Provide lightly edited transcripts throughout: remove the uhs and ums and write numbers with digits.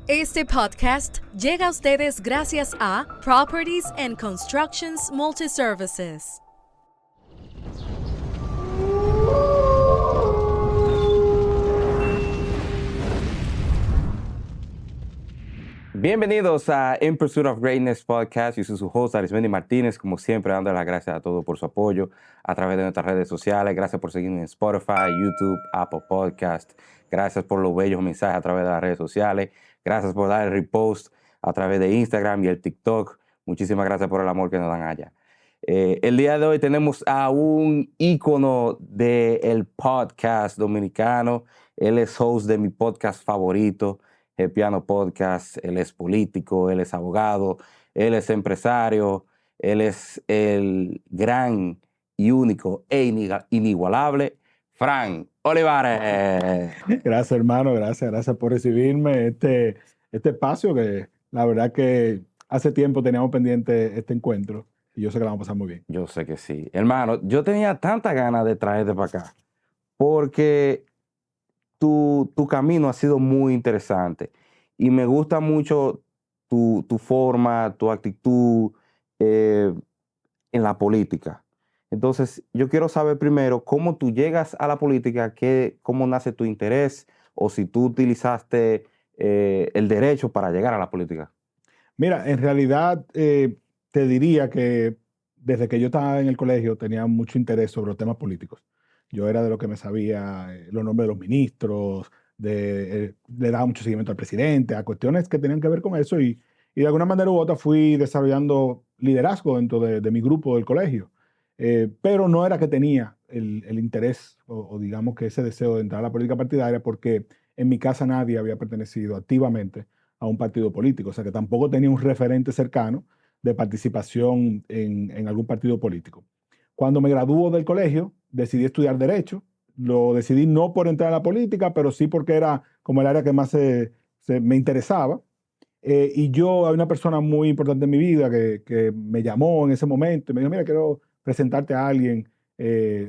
Este podcast llega a ustedes gracias a Properties and Constructions Multiservices. Bienvenidos a In Pursuit of Greatness Podcast. Yo soy su host, Arismendi Martínez, como siempre, dando las gracias a todos por su apoyo a través de nuestras redes sociales. Gracias por seguirnos en Spotify, YouTube, Apple Podcast. Gracias por los bellos mensajes a través de las redes sociales. Gracias por dar el repost a través de Instagram y el TikTok. Muchísimas gracias por el amor que nos dan allá. El día de hoy tenemos a un ícono del podcast dominicano. Él es host de mi podcast favorito, El Piano Podcast. Él es político, él es abogado, él es empresario, él es el gran y único e inigualable Fran Olivares. Gracias, hermano, gracias por recibirme este espacio que la verdad que hace tiempo teníamos pendiente este encuentro y yo sé que la vamos a pasar muy bien. Yo sé que sí. Hermano, yo tenía tantas ganas de traerte para acá porque tu camino ha sido muy interesante y me gusta mucho tu forma, tu actitud en la política. Entonces, yo quiero saber primero cómo tú llegas a la política, cómo nace tu interés o si tú utilizaste el derecho para llegar a la política. Mira, en realidad te diría que desde que yo estaba en el colegio tenía mucho interés sobre los temas políticos. Yo era de lo que me sabía los nombres de los ministros, le daba mucho seguimiento al presidente, a cuestiones que tenían que ver con eso y de alguna manera u otra fui desarrollando liderazgo dentro de mi grupo del colegio. Pero no era que tenía el interés o digamos que ese deseo de entrar a la política partidaria porque en mi casa nadie había pertenecido activamente a un partido político, o sea que tampoco tenía un referente cercano de participación en algún partido político. Cuando me graduó del colegio, decidí estudiar Derecho. Lo decidí no por entrar a la política, pero sí porque era como el área que más me interesaba. Y yo, hay una persona muy importante en mi vida que me llamó en ese momento y me dijo, mira, quiero presentarte a alguien,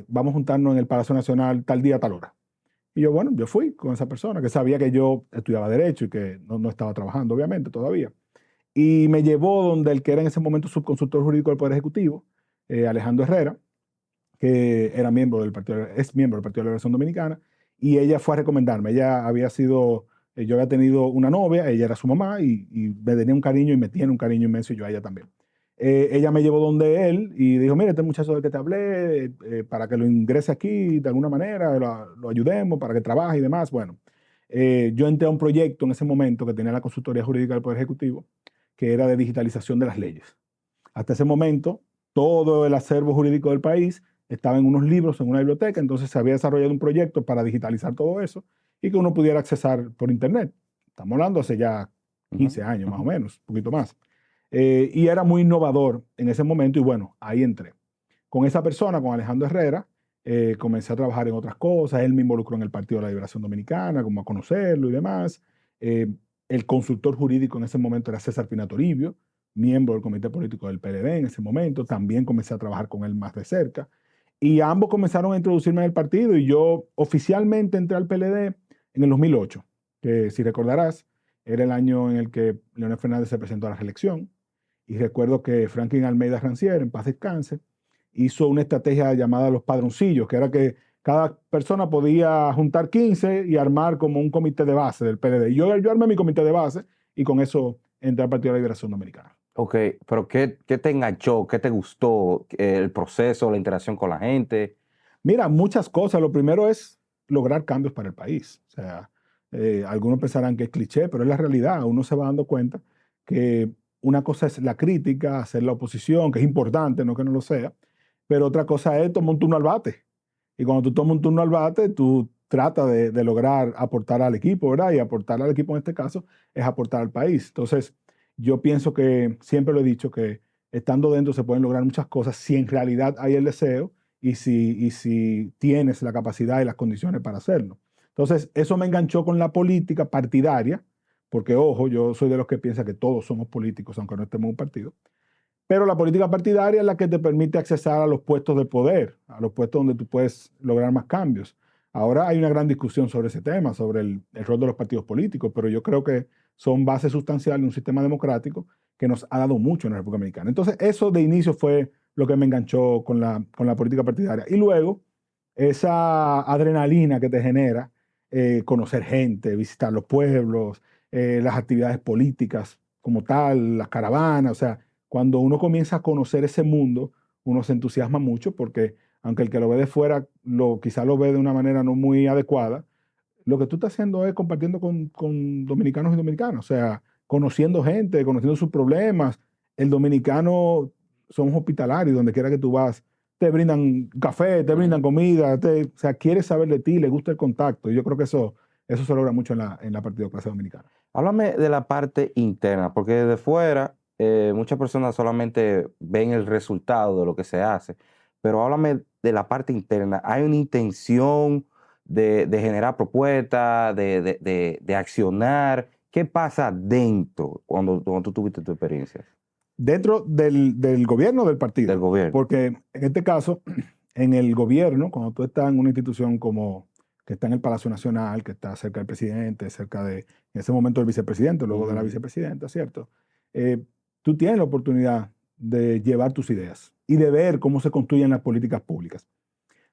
vamos a juntarnos en el Palacio Nacional tal día, tal hora. Y yo, bueno, yo fui con esa persona que sabía que yo estudiaba Derecho y que no estaba trabajando, obviamente, todavía. Y me llevó donde el que era en ese momento subconsultor jurídico del Poder Ejecutivo, Alejandro Herrera, que era es miembro del Partido de la Liberación Dominicana, y ella fue a recomendarme. Ella había sido, yo había tenido una novia, ella era su mamá, y me tenía un cariño y me tiene un cariño inmenso, y yo a ella también. Ella me llevó donde él y dijo, mire, este muchacho del que te hablé, para que lo ingrese aquí de alguna manera, lo ayudemos para que trabaje y demás. Bueno, yo entré a un proyecto en ese momento que tenía la Consultoría Jurídica del Poder Ejecutivo, que era de digitalización de las leyes. Hasta ese momento, todo el acervo jurídico del país estaba en unos libros, en una biblioteca, entonces se había desarrollado un proyecto para digitalizar todo eso y que uno pudiera accesar por Internet. Estamos hablando hace ya 15 años más o menos, un poquito más. Y era muy innovador en ese momento y bueno, ahí entré. Con esa persona, con Alejandro Herrera, comencé a trabajar en otras cosas, él me involucró en el Partido de la Liberación Dominicana, como a conocerlo y demás. El consultor jurídico en ese momento era César Pina Toribio, miembro del Comité Político del PLD en ese momento, también comencé a trabajar con él más de cerca. Y ambos comenzaron a introducirme en el partido y yo oficialmente entré al PLD en el 2008, que si recordarás, era el año en el que Leonel Fernández se presentó a la reelección. Y recuerdo que Franklin Almeida Rancière, en paz descanse, hizo una estrategia llamada los padroncillos, que era que cada persona podía juntar 15 y armar como un comité de base del PLD. Y yo armé mi comité de base y con eso entré al Partido de la Liberación Dominicana. Ok, pero ¿qué te enganchó? ¿Qué te gustó? ¿El proceso, la interacción con la gente? Mira, muchas cosas. Lo primero es lograr cambios para el país. O sea, algunos pensarán que es cliché, pero es la realidad. Uno se va dando cuenta que una cosa es la crítica, hacer la oposición, que es importante, no que no lo sea, pero otra cosa es tomar un turno al bate. Y cuando tú tomas un turno al bate, tú tratas de lograr aportar al equipo, ¿verdad? Y aportar al equipo en este caso es aportar al país. Entonces, yo pienso que, siempre lo he dicho, que estando dentro se pueden lograr muchas cosas si en realidad hay el deseo y si tienes la capacidad y las condiciones para hacerlo. Entonces, eso me enganchó con la política partidaria, porque, ojo, yo soy de los que piensa que todos somos políticos, aunque no estemos en un partido. Pero la política partidaria es la que te permite accesar a los puestos de poder, a los puestos donde tú puedes lograr más cambios. Ahora hay una gran discusión sobre ese tema, sobre el rol de los partidos políticos, pero yo creo que son base sustancial de un sistema democrático que nos ha dado mucho en la República Dominicana. Entonces, eso de inicio fue lo que me enganchó con la política partidaria. Y luego, esa adrenalina que te genera conocer gente, visitar los pueblos, las actividades políticas como tal, las caravanas, o sea, cuando uno comienza a conocer ese mundo, uno se entusiasma mucho porque aunque el que lo ve de fuera quizá lo ve de una manera no muy adecuada, lo que tú estás haciendo es compartiendo con dominicanos y dominicanas, o sea, conociendo gente, conociendo sus problemas. El dominicano somos hospitalarios, donde quiera que tú vas, te brindan café, te brindan comida, o sea, quieres saber de ti, le gusta el contacto. Y yo creo que eso se logra mucho en la partidocracia dominicana. Háblame de la parte interna, porque desde fuera muchas personas solamente ven el resultado de lo que se hace, pero háblame de la parte interna. ¿Hay una intención de generar propuestas, de accionar? ¿Qué pasa dentro cuando tú tuviste tu experiencia Dentro del gobierno del partido. del gobierno? Porque en este caso, en el gobierno, cuando tú estás en una institución como que está en el Palacio Nacional, que está cerca del presidente, cerca en ese momento del vicepresidente, luego de la vicepresidenta, ¿cierto? Tú tienes la oportunidad de llevar tus ideas y de ver cómo se construyen las políticas públicas.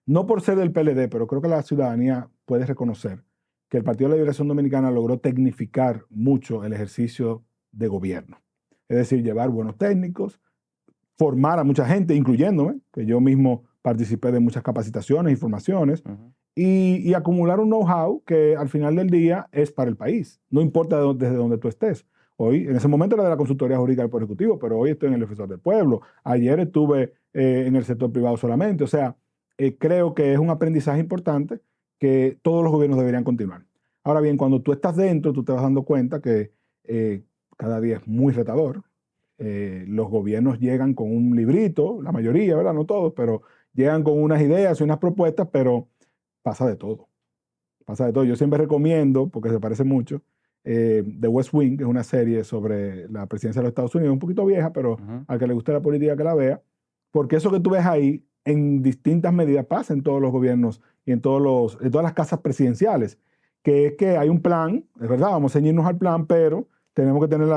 No por ser del PLD, pero creo que la ciudadanía puede reconocer que el Partido de la Liberación Dominicana logró tecnificar mucho el ejercicio de gobierno. Es decir, llevar buenos técnicos, formar a mucha gente, incluyéndome, que yo mismo participé de muchas capacitaciones y formaciones, y acumular un know-how que al final del día es para el país, no importa desde donde tú estés. Hoy, en ese momento era de la consultoría jurídica del Poder Ejecutivo, pero hoy estoy en el Defensor del Pueblo, ayer estuve en el sector privado solamente, o sea, creo que es un aprendizaje importante que todos los gobiernos deberían continuar. Ahora bien, cuando tú estás dentro, tú te vas dando cuenta que cada día es muy retador. Los gobiernos llegan con un librito, la mayoría, ¿verdad? No todos, pero llegan con unas ideas y unas propuestas, pero pasa de todo. Pasa de todo. Yo siempre recomiendo, porque se parece mucho, The West Wing, que es una serie sobre la presidencia de los Estados Unidos, un poquito vieja, pero al que le guste la política que la vea, porque eso que tú ves ahí, en distintas medidas pasa en todos los gobiernos y en todas las casas presidenciales, que es que hay un plan, es verdad, vamos a ceñirnos al plan, pero tenemos que tener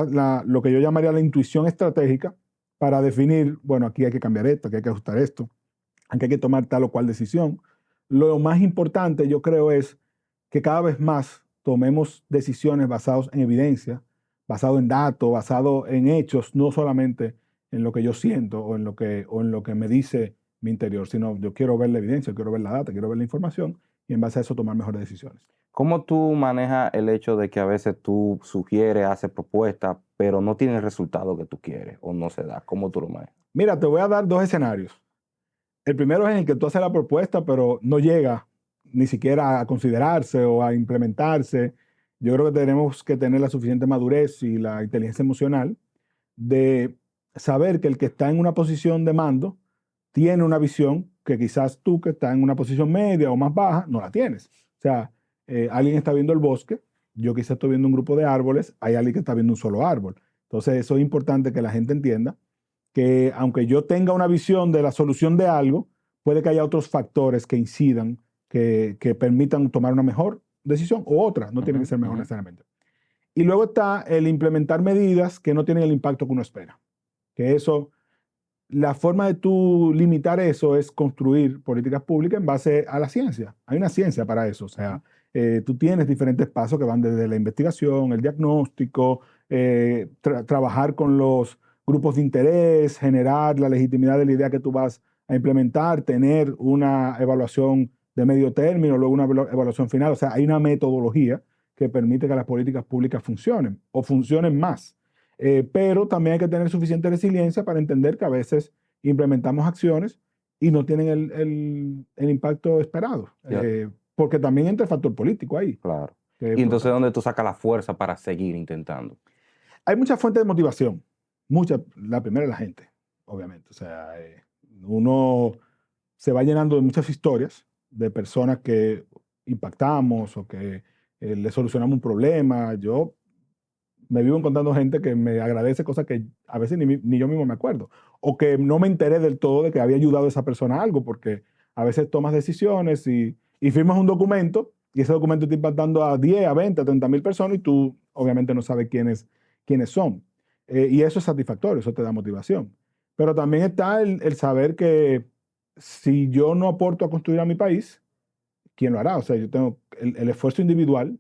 lo que yo llamaría la intuición estratégica para definir, bueno, aquí hay que cambiar esto, aquí hay que ajustar esto, aquí hay que tomar tal o cual decisión. Lo más importante, yo creo, es que cada vez más tomemos decisiones basadas en evidencia, basado en datos, basado en hechos, no solamente en lo que yo siento o en lo que me dice mi interior, sino yo quiero ver la evidencia, quiero ver la data, quiero ver la información y en base a eso tomar mejores decisiones. ¿Cómo tú manejas el hecho de que a veces tú sugieres, haces propuestas, pero no tiene el resultado que tú quieres o no se da? ¿Cómo tú lo manejas? Mira, te voy a dar dos escenarios. El primero es en el que tú haces la propuesta, pero no llega ni siquiera a considerarse o a implementarse. Yo creo que tenemos que tener la suficiente madurez y la inteligencia emocional de saber que el que está en una posición de mando tiene una visión que quizás tú que estás en una posición media o más baja no la tienes. O sea, alguien está viendo el bosque, yo quizás estoy viendo un grupo de árboles, hay alguien que está viendo un solo árbol. Entonces eso es importante que la gente entienda que aunque yo tenga una visión de la solución de algo, puede que haya otros factores que incidan, que permitan tomar una mejor decisión o otra, no tiene que ser mejor necesariamente. Y luego está el implementar medidas que no tienen el impacto que uno espera. Que eso, la forma de tú limitar eso es construir políticas públicas en base a la ciencia. Hay una ciencia para eso, o sea, tú tienes diferentes pasos que van desde la investigación, el diagnóstico, trabajar con los grupos de interés, generar la legitimidad de la idea que tú vas a implementar, tener una evaluación de medio término, luego una evaluación final. O sea, hay una metodología que permite que las políticas públicas funcionen o funcionen más. Pero también hay que tener suficiente resiliencia para entender que a veces implementamos acciones y no tienen el impacto esperado. Porque también entra el factor político ahí. Claro. Y entonces, ¿dónde tú sacas la fuerza para seguir intentando? Hay muchas fuentes de motivación. La primera es la gente, obviamente. O sea, uno se va llenando de muchas historias de personas que impactamos o que le solucionamos un problema. Yo me vivo encontrando gente que me agradece cosas que a veces ni yo mismo me acuerdo. O que no me enteré del todo de que había ayudado a esa persona a algo, porque a veces tomas decisiones y firmas un documento y ese documento está impactando a 10, a 20, a 30 mil personas y tú obviamente no sabe quiénes son. Y eso es satisfactorio, eso te da motivación. Pero también está el saber que si yo no aporto a construir a mi país, ¿quién lo hará? O sea, yo tengo el esfuerzo individual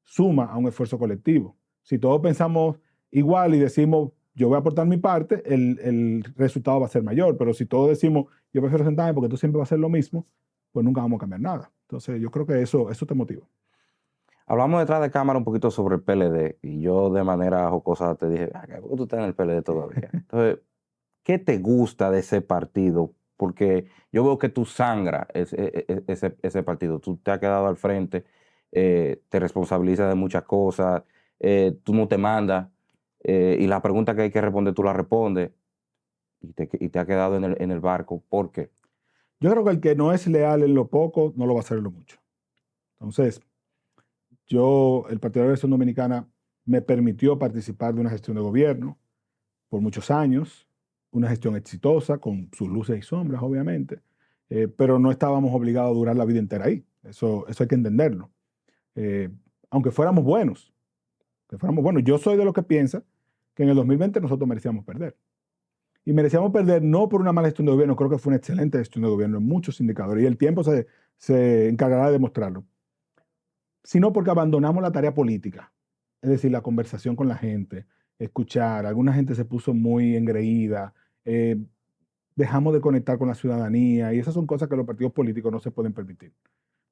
suma a un esfuerzo colectivo. Si todos pensamos igual y decimos, yo voy a aportar mi parte, el resultado va a ser mayor. Pero si todos decimos, yo prefiero sentarme porque tú siempre vas a hacer lo mismo, pues nunca vamos a cambiar nada. Entonces, yo creo que eso te motiva. Hablamos detrás de cámara un poquito sobre el PLD y yo de manera jocosa te dije, ¿por qué tú estás en el PLD todavía? Entonces, ¿qué te gusta de ese partido? Porque yo veo que tú sangras ese partido. Tú te has quedado al frente, te responsabilizas de muchas cosas, tú no te mandas y la pregunta que hay que responder tú la respondes y te has quedado en el barco. ¿Por qué? Yo creo que el que no es leal en lo poco, no lo va a ser en lo mucho. Entonces, el Partido de la Liberación Dominicana me permitió participar de una gestión de gobierno por muchos años, una gestión exitosa, con sus luces y sombras, obviamente, pero no estábamos obligados a durar la vida entera ahí. Eso hay que entenderlo. Aunque fuéramos buenos, yo soy de los que piensa que en el 2020 nosotros merecíamos perder. Y merecíamos perder no por una mala gestión de gobierno, creo que fue una excelente gestión de gobierno en muchos indicadores, y el tiempo se encargará de demostrarlo, sino porque abandonamos la tarea política, es decir, la conversación con la gente, escuchar. Alguna gente se puso muy engreída, dejamos de conectar con la ciudadanía, y esas son cosas que los partidos políticos no se pueden permitir.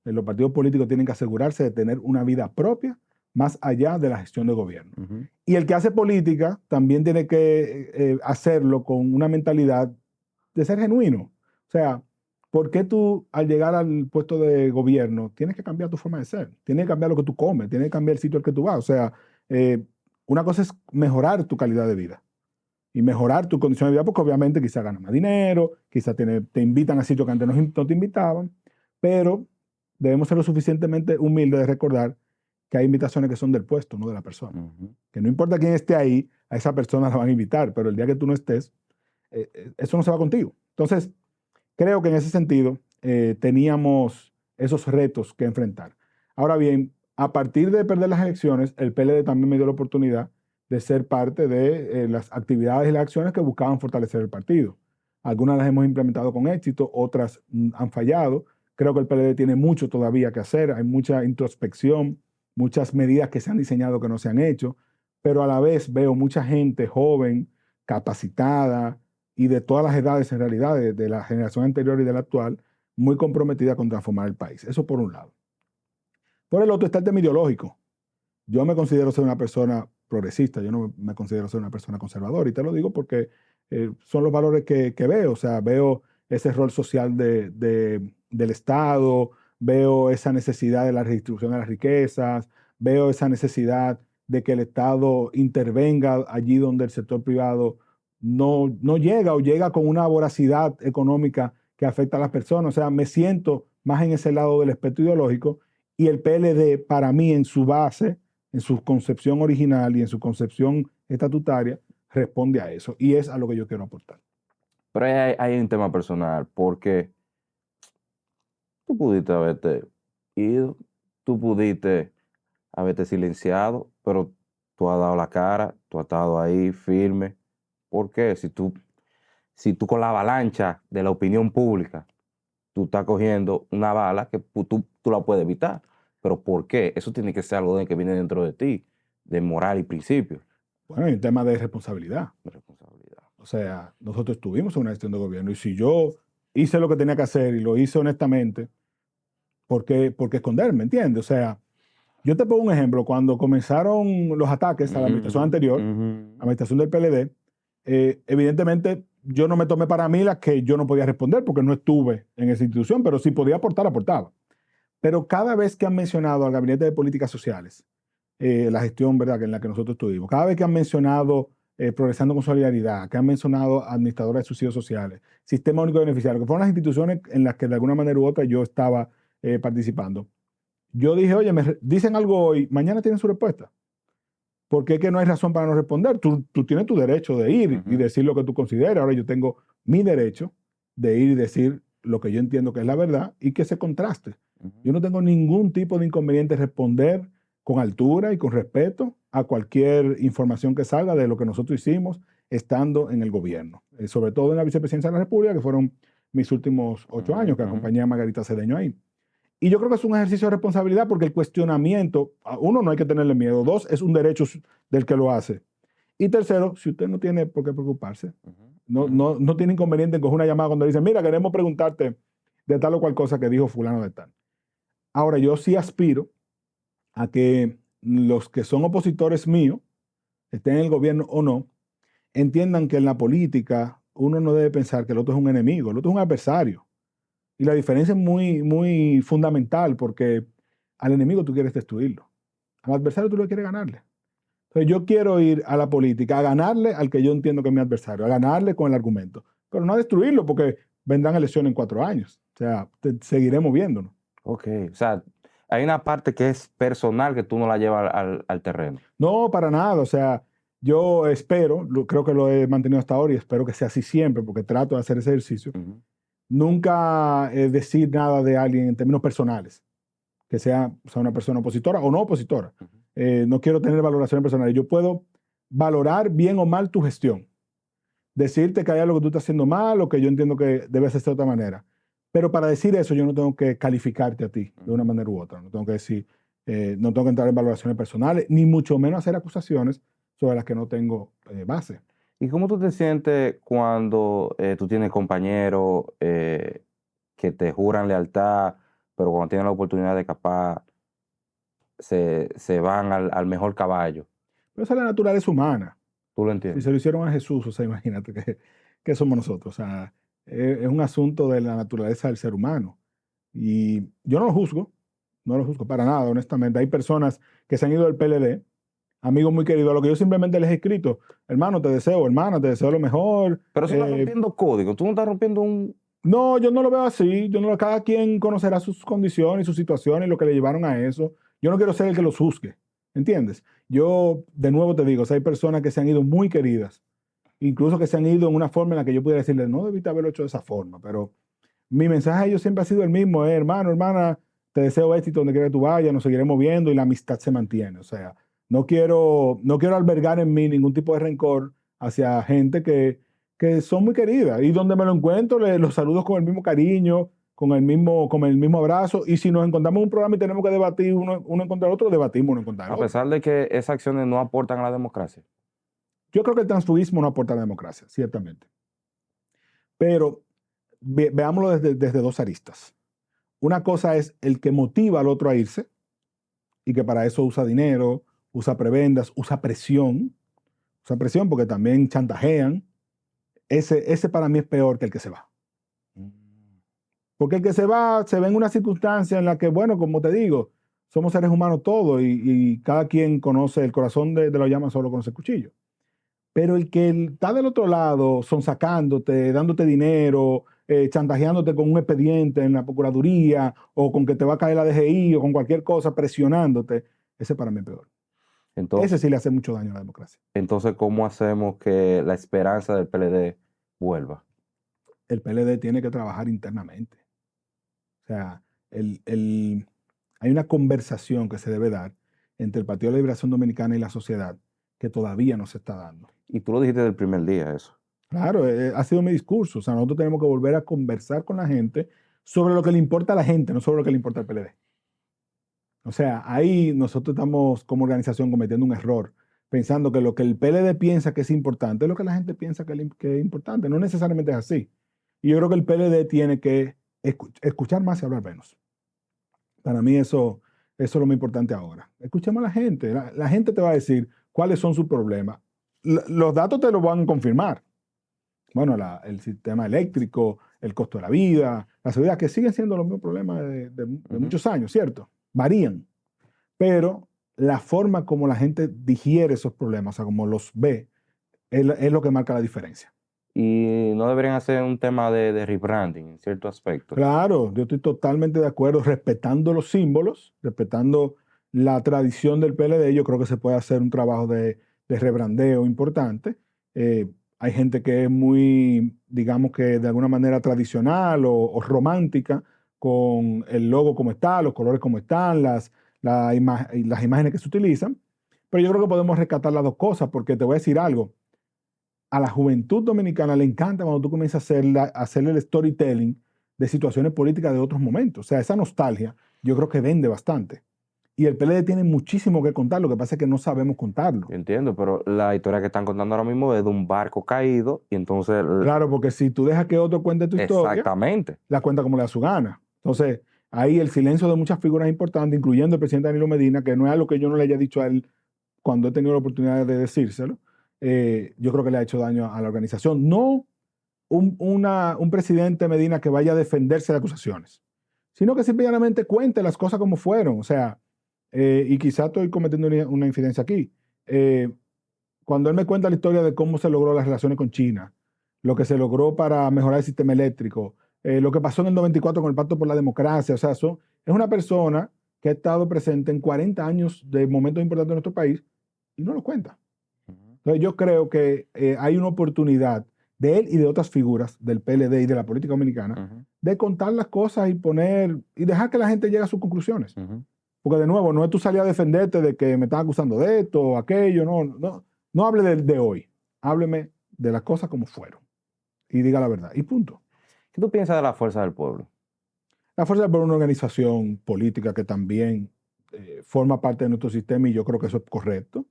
Los partidos políticos tienen que asegurarse de tener una vida propia más allá de la gestión de gobierno. Uh-huh. Y el que hace política también tiene que hacerlo con una mentalidad de ser genuino. O sea, ¿por qué tú al llegar al puesto de gobierno tienes que cambiar tu forma de ser? Tienes que cambiar lo que tú comes, tienes que cambiar el sitio al que tú vas. O sea, una cosa es mejorar tu calidad de vida y mejorar tu condición de vida, porque obviamente quizás ganas más dinero, quizás te invitan a sitios que antes no te invitaban, pero debemos ser lo suficientemente humildes de recordar que hay invitaciones que son del puesto, no de la persona. Uh-huh. Que no importa quién esté ahí, a esa persona la van a invitar, pero el día que tú no estés, eso no se va contigo. Entonces, creo que en ese sentido teníamos esos retos que enfrentar. Ahora bien, a partir de perder las elecciones, el PLD también me dio la oportunidad de ser parte de las actividades y las acciones que buscaban fortalecer el partido. Algunas las hemos implementado con éxito, otras han fallado. Creo que el PLD tiene mucho todavía que hacer, hay mucha introspección, muchas medidas que se han diseñado que no se han hecho, pero a la vez veo mucha gente joven, capacitada y de todas las edades en realidad, de la generación anterior y de la actual, muy comprometida con transformar el país. Eso por un lado. Por el otro está el tema ideológico. Yo me considero ser una persona progresista, yo no me considero ser una persona conservadora, y te lo digo porque son los valores que veo. O sea, veo ese rol social del Estado, veo esa necesidad de la redistribución de las riquezas, veo esa necesidad de que el Estado intervenga allí donde el sector privado no llega o llega con una voracidad económica que afecta a las personas. O sea, me siento más en ese lado del espectro ideológico, y el PLD para mí en su base, en su concepción original y en su concepción estatutaria, responde a eso, y es a lo que yo quiero aportar. Pero hay un tema personal, porque tú pudiste haberte ido, tú pudiste haberte silenciado, pero tú has dado la cara, tú has estado ahí firme. ¿Por qué? Si tú con la avalancha de la opinión pública, tú estás cogiendo una bala que tú la puedes evitar. ¿Pero por qué? Eso tiene que ser algo que viene dentro de ti, de moral y principios. Bueno, hay un tema de responsabilidad. O sea, nosotros estuvimos en una gestión de gobierno, y si yo hice lo que tenía que hacer y lo hice honestamente, ¿por qué esconderme? ¿Entiendes? O sea, yo te pongo un ejemplo. Cuando comenzaron los ataques a la administración anterior, a la administración del PLD, evidentemente yo no me tomé para mí las que yo no podía responder porque no estuve en esa institución, pero si podía aportar, aportaba. Pero cada vez que han mencionado al Gabinete de Políticas Sociales, la gestión, ¿verdad?, en la que nosotros estuvimos, cada vez que han mencionado Progresando con Solidaridad, que han mencionado Administradora de Subsidios Sociales, Sistema Único de Beneficiarios, que fueron las instituciones en las que de alguna manera u otra yo estaba participando, yo dije, oye, me dicen algo hoy, mañana tienen su respuesta. Porque es que no hay razón para no responder. Tú tienes tu derecho de ir y decir lo que tú consideras. Ahora yo tengo mi derecho de ir y decir lo que yo entiendo que es la verdad y que se contraste. Yo no tengo ningún tipo de inconveniente en responder con altura y con respeto a cualquier información que salga de lo que nosotros hicimos estando en el gobierno, sobre todo en la vicepresidencia de la República, que fueron mis últimos 8 años que acompañé a Margarita Cedeño ahí. Y yo creo que es un ejercicio de responsabilidad porque el cuestionamiento, uno, no hay que tenerle miedo, dos, es un derecho del que lo hace. Y tercero, si usted no tiene por qué preocuparse, no tiene inconveniente en coger una llamada cuando dicen, mira, queremos preguntarte de tal o cual cosa que dijo fulano de tal. Ahora, yo sí aspiro a que los que son opositores míos, estén en el gobierno o no, entiendan que en la política uno no debe pensar que el otro es un enemigo, el otro es un adversario. Y la diferencia es muy, muy fundamental porque al enemigo tú quieres destruirlo. Al adversario tú le quieres ganarle. Entonces yo quiero ir a la política a ganarle al que yo entiendo que es mi adversario, a ganarle con el argumento, pero no a destruirlo porque vendrán elecciones en 4 años. O sea, seguiremos viéndonos. Ok, o sea, hay una parte que es personal que tú no la llevas al terreno. No, para nada. O sea, yo espero, creo que lo he mantenido hasta ahora y espero que sea así siempre porque trato de hacer ese ejercicio. Nunca decir nada de alguien en términos personales, que sea, o sea, una persona opositora o no opositora. No quiero tener valoraciones personales. Yo puedo valorar bien o mal tu gestión. Decirte que hay algo que tú estás haciendo mal o que yo entiendo que debes hacer de otra manera. Pero para decir eso yo no tengo que calificarte a ti de una manera u otra. No tengo que decir, no tengo que entrar en valoraciones personales, ni mucho menos hacer acusaciones sobre las que no tengo base. ¿Y cómo tú te sientes cuando tú tienes compañeros que te juran lealtad, pero cuando tienen la oportunidad de escapar, se van al mejor caballo? Pero esa es la naturaleza humana. ¿Tú lo Si entiendes? se lo hicieron a Jesús, o sea, imagínate que somos nosotros. O sea, es un asunto de la naturaleza del ser humano. Y yo no lo juzgo, no lo juzgo para nada, honestamente. Hay personas que se han ido del PLD, amigos muy queridos, a lo que yo simplemente les he escrito, hermano, te deseo, hermana, te deseo lo mejor. Pero eso está rompiendo código. Tú no estás rompiendo un... No, yo no lo veo así. Cada quien conocerá sus condiciones, sus situaciones, lo que le llevaron a eso. Yo no quiero ser el que los juzgue, ¿entiendes? Yo, de nuevo te digo, o sea, hay personas que se han ido muy queridas, incluso que se han ido en una forma en la que yo pudiera decirles, no debiste haberlo hecho de esa forma, pero mi mensaje a ellos siempre ha sido el mismo, hermano, hermana, te deseo éxito donde quiera que tú vayas, nos seguiremos viendo y la amistad se mantiene. O sea, no quiero albergar en mí ningún tipo de rencor hacia gente que son muy queridas y donde me lo encuentro, los saludo con el mismo cariño, con el mismo abrazo, y si nos encontramos en un programa y tenemos que debatir uno contra el otro, debatimos uno contra el A otro. pesar de que esas acciones no aportan a la democracia. Yo creo que el transfugismo no aporta a la democracia, ciertamente. Pero veámoslo desde dos aristas. Una cosa es el que motiva al otro a irse y que para eso usa dinero, usa prebendas, usa presión porque también chantajean. Ese para mí es peor que el que se va. Porque el que se va se ve en una circunstancia en la que, bueno, como te digo, somos seres humanos todos y cada quien conoce el corazón de la llama, solo conoce el cuchillo. Pero el que está del otro lado, sonsacándote, dándote dinero, chantajeándote con un expediente en la Procuraduría o con que te va a caer la DGI o con cualquier cosa, presionándote, ese para mí es peor. Entonces, Ese sí le hace mucho daño a la democracia. entonces, ¿cómo hacemos que la esperanza del PLD vuelva? El PLD tiene que trabajar internamente. O sea, hay una conversación que se debe dar entre el Partido de la Liberación Dominicana y la sociedad que todavía no se está dando. Y tú lo dijiste del primer día, eso. Claro, ha sido mi discurso. O sea, nosotros tenemos que volver a conversar con la gente sobre lo que le importa a la gente, no sobre lo que le importa al PLD. O sea, ahí nosotros estamos como organización cometiendo un error, pensando que lo que el PLD piensa que es importante es lo que la gente piensa que es importante. No necesariamente es así. Y yo creo que el PLD tiene que escuchar más y hablar menos. Para mí eso es lo más importante ahora. Escuchemos a la gente. La gente te va a decir cuáles son sus problemas. Los datos te lo van a confirmar. Bueno, el sistema eléctrico, el costo de la vida, la seguridad, que siguen siendo los mismos problemas de muchos años, ¿cierto? Varían. Pero la forma como la gente digiere esos problemas, o sea, como los ve, es lo que marca la diferencia. Y no deberían hacer un tema de rebranding en cierto aspecto. Claro, yo estoy totalmente de acuerdo, respetando los símbolos, respetando la tradición del PLD. Yo creo que se puede hacer un trabajo de rebrandeo importante. Hay gente que es muy, digamos que de alguna manera tradicional o romántica con el logo como está, los colores como están, las imágenes que se utilizan, Pero yo creo que podemos rescatar las dos cosas, porque te voy a decir algo. A la juventud dominicana le encanta cuando tú comienzas a hacerle el storytelling de situaciones políticas de otros momentos. O sea, esa nostalgia yo creo que vende bastante. Y el PLD tiene muchísimo que contar, lo que pasa es que no sabemos contarlo. Yo entiendo, pero la historia que están contando ahora mismo es de un barco caído y entonces... Claro, porque si tú dejas que otro cuente tu historia, Exactamente. la cuenta como le da su gana. Entonces, ahí el silencio de muchas figuras importantes, incluyendo el presidente Danilo Medina, que no es algo que yo no le haya dicho a él cuando he tenido la oportunidad de decírselo, yo creo que le ha hecho daño a la organización. No un presidente Medina que vaya a defenderse de acusaciones, sino que simplemente cuente las cosas como fueron. O sea, y quizá estoy cometiendo una infidencia aquí. Cuando él me cuenta la historia de cómo se logró las relaciones con China, lo que se logró para mejorar el sistema eléctrico, lo que pasó en el 94 con el Pacto por la Democracia, o sea, es una persona que ha estado presente en 40 años de momentos importantes de nuestro país y no lo cuenta. Entonces yo creo que hay una oportunidad de él y de otras figuras del PLD y de la política dominicana de contar las cosas y dejar que la gente llegue a sus conclusiones. Porque de nuevo, no es tú salir a defenderte de que me están acusando de esto o aquello, no hable de hoy, hábleme de las cosas como fueron y diga la verdad y punto. ¿Qué tú piensas de la Fuerza del Pueblo? La Fuerza del Pueblo es una organización política que también forma parte de nuestro sistema y yo creo que eso es correcto,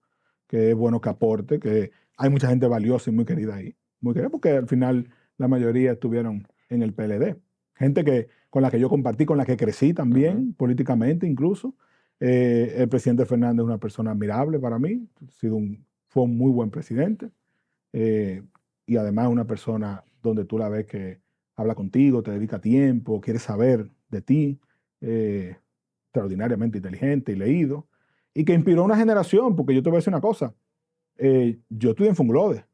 que es bueno que aporte, que hay mucha gente valiosa y muy querida ahí, muy querida porque al final la mayoría estuvieron en el PLD. Gente con la que yo compartí, con la que crecí también, políticamente incluso. El presidente Fernández es una persona admirable para mí, fue un muy buen presidente y además una persona donde tú la ves que habla contigo, te dedica tiempo, quiere saber de ti, extraordinariamente inteligente y leído, y que inspiró a una generación, porque yo te voy a decir una cosa, yo estudié en Funglode,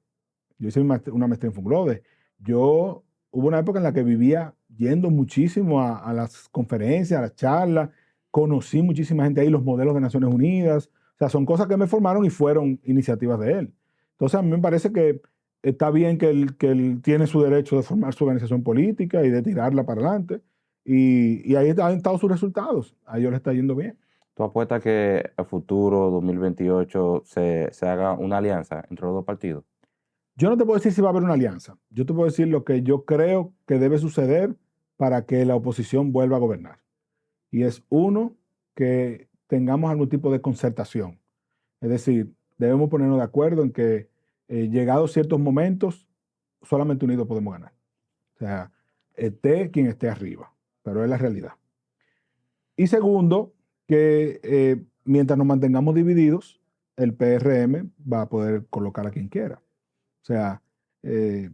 yo hice una maestría en Funglode, hubo una época en la que vivía yendo muchísimo a las conferencias, a las charlas, conocí muchísima gente ahí, los modelos de Naciones Unidas, o sea, son cosas que me formaron y fueron iniciativas de él. Entonces a mí me parece que está bien que él tiene su derecho de formar su organización política y de tirarla para adelante, y ahí han estado sus resultados, a ellos les está yendo bien. ¿Tú apuestas que a futuro, 2028, se haga una alianza entre los dos partidos? Yo no te puedo decir si va a haber una alianza. Yo te puedo decir lo que yo creo que debe suceder para que la oposición vuelva a gobernar. Y es uno, que tengamos algún tipo de concertación. Es decir, debemos ponernos de acuerdo en que llegados ciertos momentos, solamente unidos podemos ganar. O sea, esté quien esté arriba, pero es la realidad. Y segundo, que mientras nos mantengamos divididos, el PRM va a poder colocar a quien quiera. O sea, es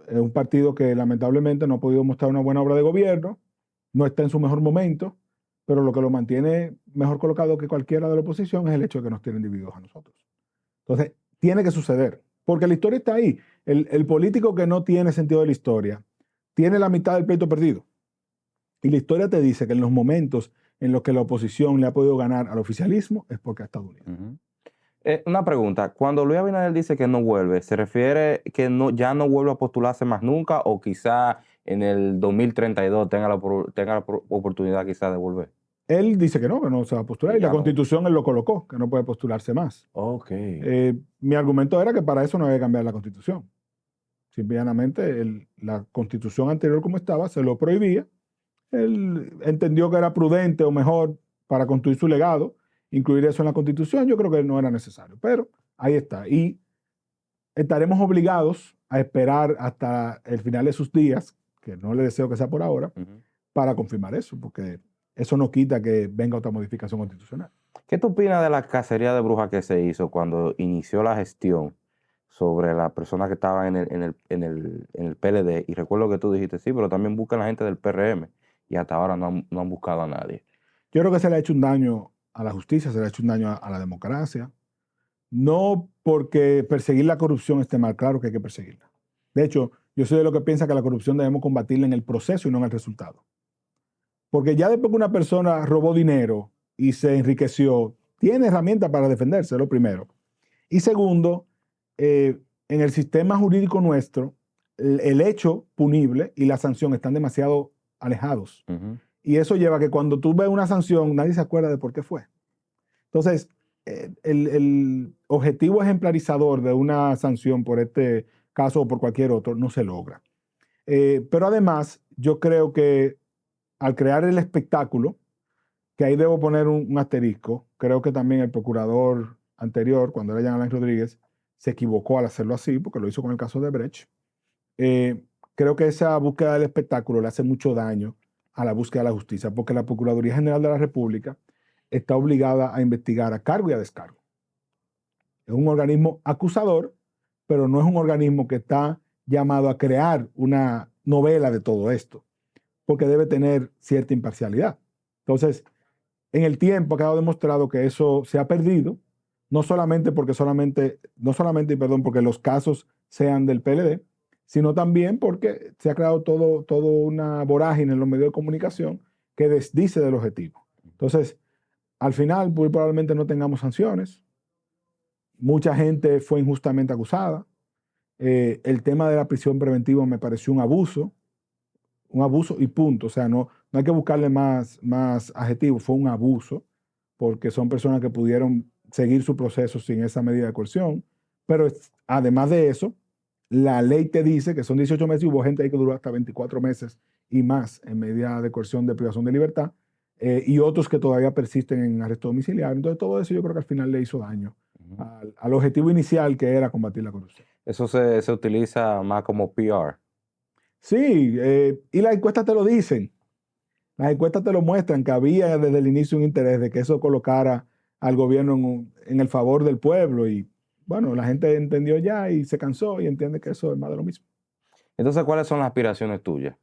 un partido que lamentablemente no ha podido mostrar una buena obra de gobierno, no está en su mejor momento, pero lo que lo mantiene mejor colocado que cualquiera de la oposición es el hecho de que nos tienen divididos a nosotros. Entonces, tiene que suceder, porque la historia está ahí. El político que no tiene sentido de la historia tiene la mitad del pleito perdido. Y la historia te dice que en los momentos en los que la oposición le ha podido ganar al oficialismo es porque ha estado unido. Una pregunta, cuando Luis Abinader dice que no vuelve, ¿se refiere que ya no vuelve a postularse más nunca o quizá en el 2032 tenga la oportunidad quizá de volver? Él dice que no se va a postular y la Constitución él lo colocó, que no puede postularse más. Ok. Mi argumento era que para eso no había que cambiar la Constitución. Simplemente la Constitución anterior como estaba se lo prohibía. Él entendió que era prudente o mejor para construir su legado incluir eso en la Constitución. Yo creo que no era necesario, pero ahí está. Y estaremos obligados a esperar hasta el final de sus días, que no le deseo que sea por ahora, para confirmar eso, porque eso no quita que venga otra modificación constitucional. ¿Qué tú opinas de la cacería de brujas que se hizo cuando inició la gestión sobre las personas que estaban en el PLD? Y recuerdo que tú dijiste, sí, pero también buscan a la gente del PRM y hasta ahora no han buscado a nadie. Yo creo que se le ha hecho un daño a la justicia, se le ha hecho un daño a la democracia. No porque perseguir la corrupción esté mal, claro que hay que perseguirla. De hecho, yo soy de lo que piensa que la corrupción debemos combatirla en el proceso y no en el resultado. Porque ya después que una persona robó dinero y se enriqueció, tiene herramientas para defenderse, lo primero. Y segundo, en el sistema jurídico nuestro, el hecho punible y la sanción están demasiado alejados. Y eso lleva a que cuando tú ves una sanción, nadie se acuerda de por qué fue. Entonces, el objetivo ejemplarizador de una sanción por este caso o por cualquier otro no se logra. Pero además, yo creo que al crear el espectáculo, que ahí debo poner un asterisco, creo que también el procurador anterior, cuando era Jean Alain Rodríguez, se equivocó al hacerlo así, porque lo hizo con el caso de Brecht. Creo que esa búsqueda del espectáculo le hace mucho daño a la búsqueda de la justicia, porque la Procuraduría General de la República está obligada a investigar a cargo y a descargo. Es un organismo acusador, pero no es un organismo que está llamado a crear una novela de todo esto, porque debe tener cierta imparcialidad. Entonces, en el tiempo ha quedado demostrado que eso se ha perdido, no solamente porque los casos sean del PLD, sino también porque se ha creado todo una vorágine en los medios de comunicación que desdice del objetivo. Entonces, al final, muy probablemente no tengamos sanciones. Mucha gente fue injustamente acusada. El tema de la prisión preventiva me pareció un abuso y punto. O sea, no hay que buscarle más adjetivos, fue un abuso, porque son personas que pudieron seguir su proceso sin esa medida de coerción. Pero además de eso, la ley te dice que son 18 meses y hubo gente ahí que duró hasta 24 meses y más en medida de coerción de privación de libertad, y otros que todavía persisten en arresto domiciliario. Entonces, todo eso yo creo que al final le hizo daño al objetivo inicial, que era combatir la corrupción. Eso se utiliza más como PR. Sí, y las encuestas te lo dicen. Las encuestas te lo muestran, que había desde el inicio un interés de que eso colocara al gobierno en el favor del pueblo. Y bueno, la gente entendió ya y se cansó y entiende que eso es más de lo mismo. Entonces, ¿cuáles son las aspiraciones tuyas?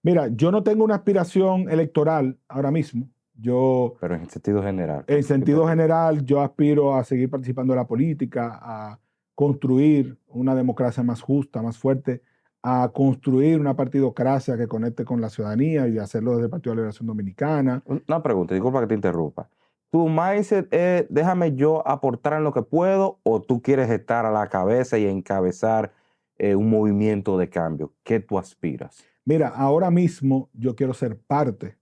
Mira, yo no tengo una aspiración electoral ahora mismo. Pero en sentido general. En sentido general, yo aspiro a seguir participando en la política, a construir una democracia más justa, más fuerte, a construir una partidocracia que conecte con la ciudadanía y hacerlo desde el Partido de la Liberación Dominicana. Una pregunta, disculpa que te interrumpa. ¿Tu mindset es déjame yo aportar en lo que puedo o tú quieres estar a la cabeza y encabezar un movimiento de cambio? ¿Qué tú aspiras? Mira, ahora mismo yo quiero ser parte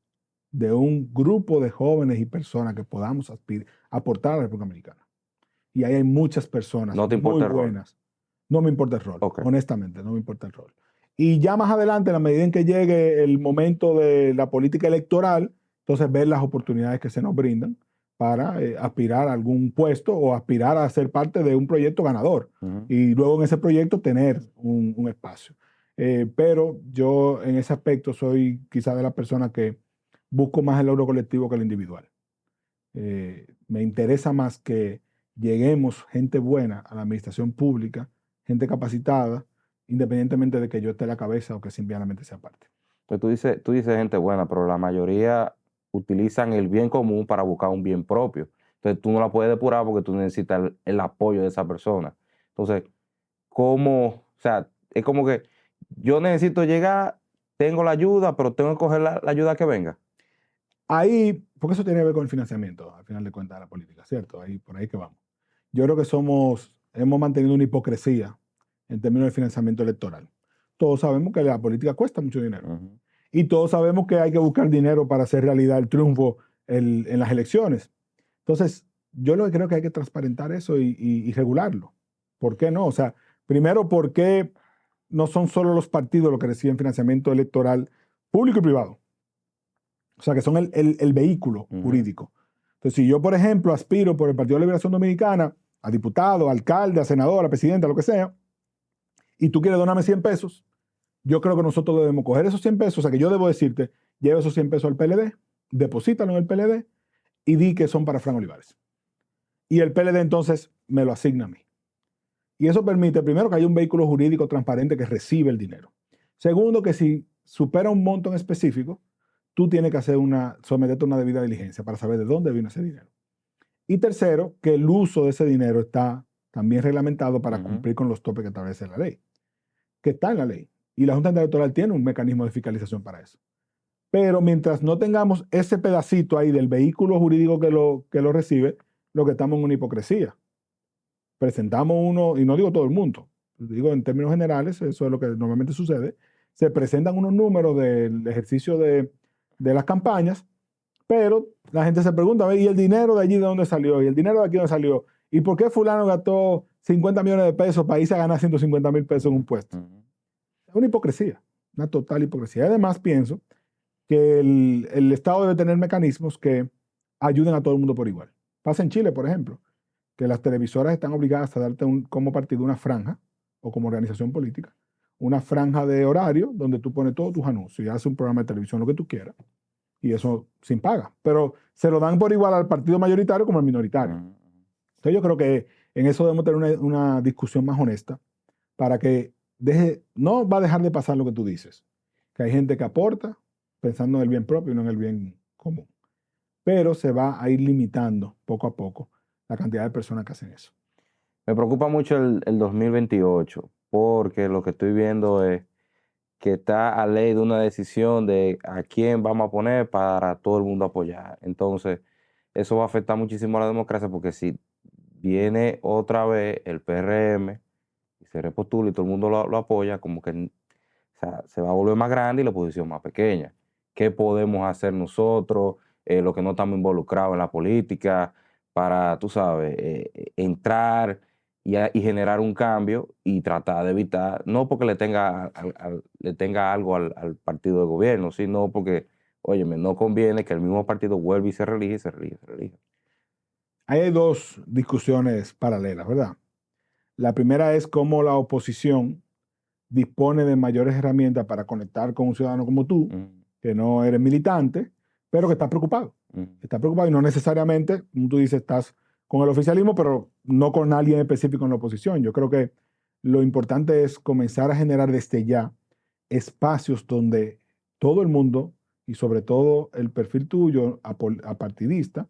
de un grupo de jóvenes y personas que podamos aportar a la República Dominicana. Y ahí hay muchas personas ¿No te importa muy el rol? buenas. No me importa el rol, Okay. honestamente, no me importa el rol. Y ya más adelante, en la medida en que llegue el momento de la política electoral, entonces ver las oportunidades que se nos brindan para aspirar a algún puesto o aspirar a ser parte de un proyecto ganador. Y luego en ese proyecto tener un espacio. Pero yo en ese aspecto soy quizás de las personas que busco más el logro colectivo que el individual. Me interesa más que lleguemos gente buena a la administración pública, gente capacitada, independientemente de que yo esté a la cabeza o que simplemente sea parte. Entonces tú dices gente buena, pero la mayoría utilizan el bien común para buscar un bien propio. Entonces tú no la puedes depurar porque tú necesitas el apoyo de esa persona. Entonces, o sea, es como que yo necesito llegar, tengo la ayuda, pero tengo que coger la ayuda que venga. Ahí, porque eso tiene que ver con el financiamiento, al final de cuentas, de la política, ¿cierto? Por ahí que vamos. Yo creo que hemos mantenido una hipocresía en términos de financiamiento electoral. Todos sabemos que la política cuesta mucho dinero. Y todos sabemos que hay que buscar dinero para hacer realidad el triunfo en las elecciones. Entonces, yo lo que creo que hay que transparentar eso y regularlo. ¿Por qué no? O sea, primero, ¿por qué no son solo los partidos los que reciben financiamiento electoral público y privado? O sea, que son el vehículo jurídico. Entonces, si yo, por ejemplo, aspiro por el Partido de la Liberación Dominicana a diputado, a alcalde, a senador, a presidente, a lo que sea, y tú quieres donarme 100 pesos, yo creo que nosotros debemos coger esos 100 pesos, o sea, que yo debo decirte, lleva esos 100 pesos al PLD, deposítalo en el PLD y di que son para Fran Olivares. Y el PLD entonces me lo asigna a mí. Y eso permite, primero, que haya un vehículo jurídico transparente que recibe el dinero. Segundo, que si supera un monto en específico, tú tienes que someterte a una debida diligencia para saber de dónde vino ese dinero. Y tercero, que el uso de ese dinero está también reglamentado para cumplir con los topes que establece la ley, que está en la ley. Y la Junta Electoral tiene un mecanismo de fiscalización para eso. Pero mientras no tengamos ese pedacito ahí del vehículo jurídico que lo recibe, lo que estamos en una hipocresía. Presentamos uno, y no digo todo el mundo, digo en términos generales, eso es lo que normalmente sucede, se presentan unos números del ejercicio de las campañas, Pero la gente se pregunta, ¿y el dinero de allí de dónde salió? ¿Y el dinero de aquí de dónde salió? ¿Y por qué fulano gastó 50 millones de pesos para irse a ganar 150,000 pesos en un puesto? Es una hipocresía, una total hipocresía. Además, pienso que el Estado debe tener mecanismos que ayuden a todo el mundo por igual. Pasa en Chile, por ejemplo, que las televisoras están obligadas a darte como partido una franja, o como organización política, una franja de horario donde tú pones todos tus anuncios y haces un programa de televisión, lo que tú quieras, y eso sin paga. Pero se lo dan por igual al partido mayoritario como al minoritario. Entonces yo creo que en eso debemos tener una discusión más honesta para que no va a dejar de pasar lo que tú dices, que hay gente que aporta pensando en el bien propio y no en el bien común. Pero se va a ir limitando poco a poco la cantidad de personas que hacen eso. Me preocupa mucho el 2028 porque lo que estoy viendo es que está a ley de una decisión de a quién vamos a poner para todo el mundo apoyar. Entonces, eso va a afectar muchísimo a la democracia porque si viene otra vez el PRM y se repostula y todo el mundo lo apoya, como que o sea, se va a volver más grande y la oposición más pequeña. ¿Qué podemos hacer nosotros, los que no estamos involucrados en la política, para, tú sabes, entrar y generar un cambio y tratar de evitar, no porque le tenga algo al partido de gobierno, sino porque, óyeme, no conviene que el mismo partido vuelva y se reelige, se reelige, se reelige. Ahí hay dos discusiones paralelas, ¿verdad? La primera es cómo la oposición dispone de mayores herramientas para conectar con un ciudadano como tú, que no eres militante, pero que está preocupado. Está preocupado y no necesariamente, como tú dices, estás con el oficialismo, pero no con alguien específico en la oposición. Yo creo que lo importante es comenzar a generar desde ya espacios donde todo el mundo, y sobre todo el perfil tuyo, apartidista,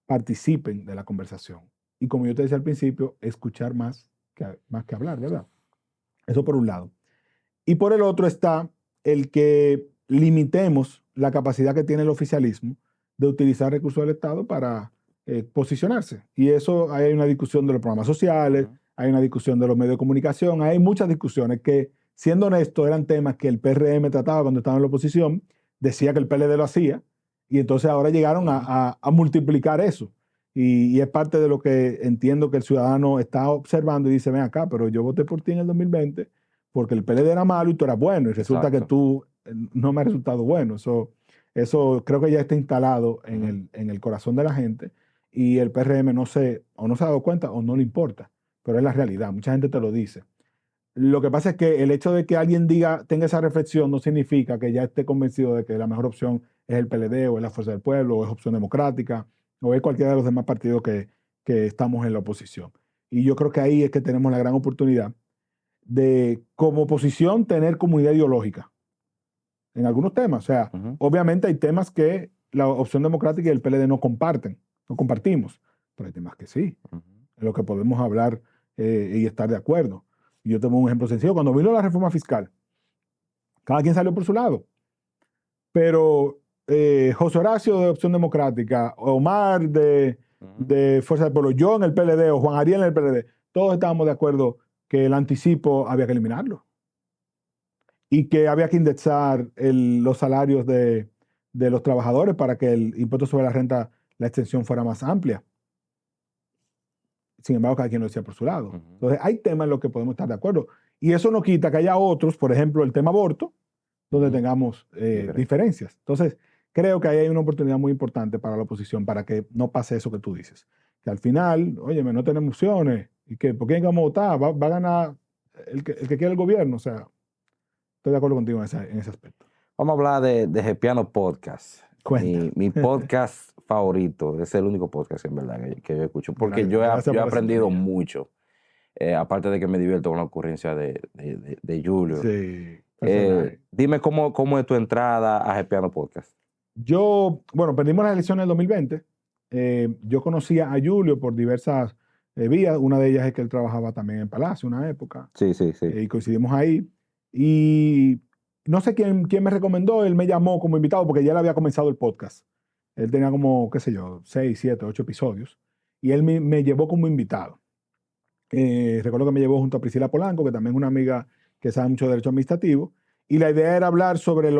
participen de la conversación. Y como yo te decía al principio, escuchar más que hablar, ¿verdad? Eso por un lado. Y por el otro está el que limitemos la capacidad que tiene el oficialismo de utilizar recursos del Estado para posicionarse. Y eso, hay una discusión de los programas sociales, hay una discusión de los medios de comunicación, hay muchas discusiones que, siendo honesto, eran temas que el PRM trataba cuando estaba en la oposición, decía que el PLD lo hacía, y entonces ahora llegaron a multiplicar eso. Y es parte de lo que entiendo que el ciudadano está observando y dice, ven acá, pero yo voté por ti en el 2020 porque el PLD era malo y tú eras bueno, y resulta que tú no me has resultado bueno. Eso creo que ya está instalado en el corazón de la gente, y el PRM no se ha dado cuenta o no le importa, pero es la realidad, mucha gente te lo dice. Lo que pasa es que el hecho de que alguien tenga esa reflexión no significa que ya esté convencido de que la mejor opción es el PLD o es la Fuerza del Pueblo o es Opción Democrática o es cualquiera de los demás partidos que estamos en la oposición. Y yo creo que ahí es que tenemos la gran oportunidad de, como oposición, tener comunidad ideológica en algunos temas. O sea, obviamente hay temas que la Opción Democrática y el PLD no compartimos, pero hay temas que sí, en lo que podemos hablar y estar de acuerdo. Y yo tengo un ejemplo sencillo. Cuando vino la reforma fiscal, cada quien salió por su lado, pero José Horacio de Opción Democrática, Omar de Fuerza del Pueblo, yo en el PLD o Juan Ariel en el PLD, todos estábamos de acuerdo que el anticipo había que eliminarlo y que había que indexar los salarios de los trabajadores para que el impuesto sobre la renta, la extensión fuera más amplia. Sin embargo, cada quien lo decía por su lado. Entonces, hay temas en los que podemos estar de acuerdo. Y eso no quita que haya otros, por ejemplo, el tema aborto, donde tengamos diferencias. Entonces, creo que ahí hay una oportunidad muy importante para la oposición, para que no pase eso que tú dices. Que al final, óyeme, no tenemos opciones, y que ¿por quién vamos a votar? Va a ganar el que quiere el gobierno. O sea, estoy de acuerdo contigo en ese aspecto. Vamos a hablar de Gepiano Podcast. Mi podcast favorito. Es el único podcast en verdad que yo escucho. Porque yo he aprendido mucho. Aparte de que me divierto con la ocurrencia de Julio. Sí. Dime cómo es tu entrada a Gepiano Podcast. Perdimos las elecciones del 2020. Yo conocía a Julio por diversas vías. Una de ellas es que él trabajaba también en Palacio una época. Sí. Y coincidimos ahí. Y no sé quién me recomendó, él me llamó como invitado porque ya él había comenzado el podcast. Él tenía como, 6, 7, 8 episodios. Y él me llevó como invitado. Recuerdo que me llevó junto a Priscila Polanco, que también es una amiga que sabe mucho de derecho administrativo. Y la idea era hablar sobre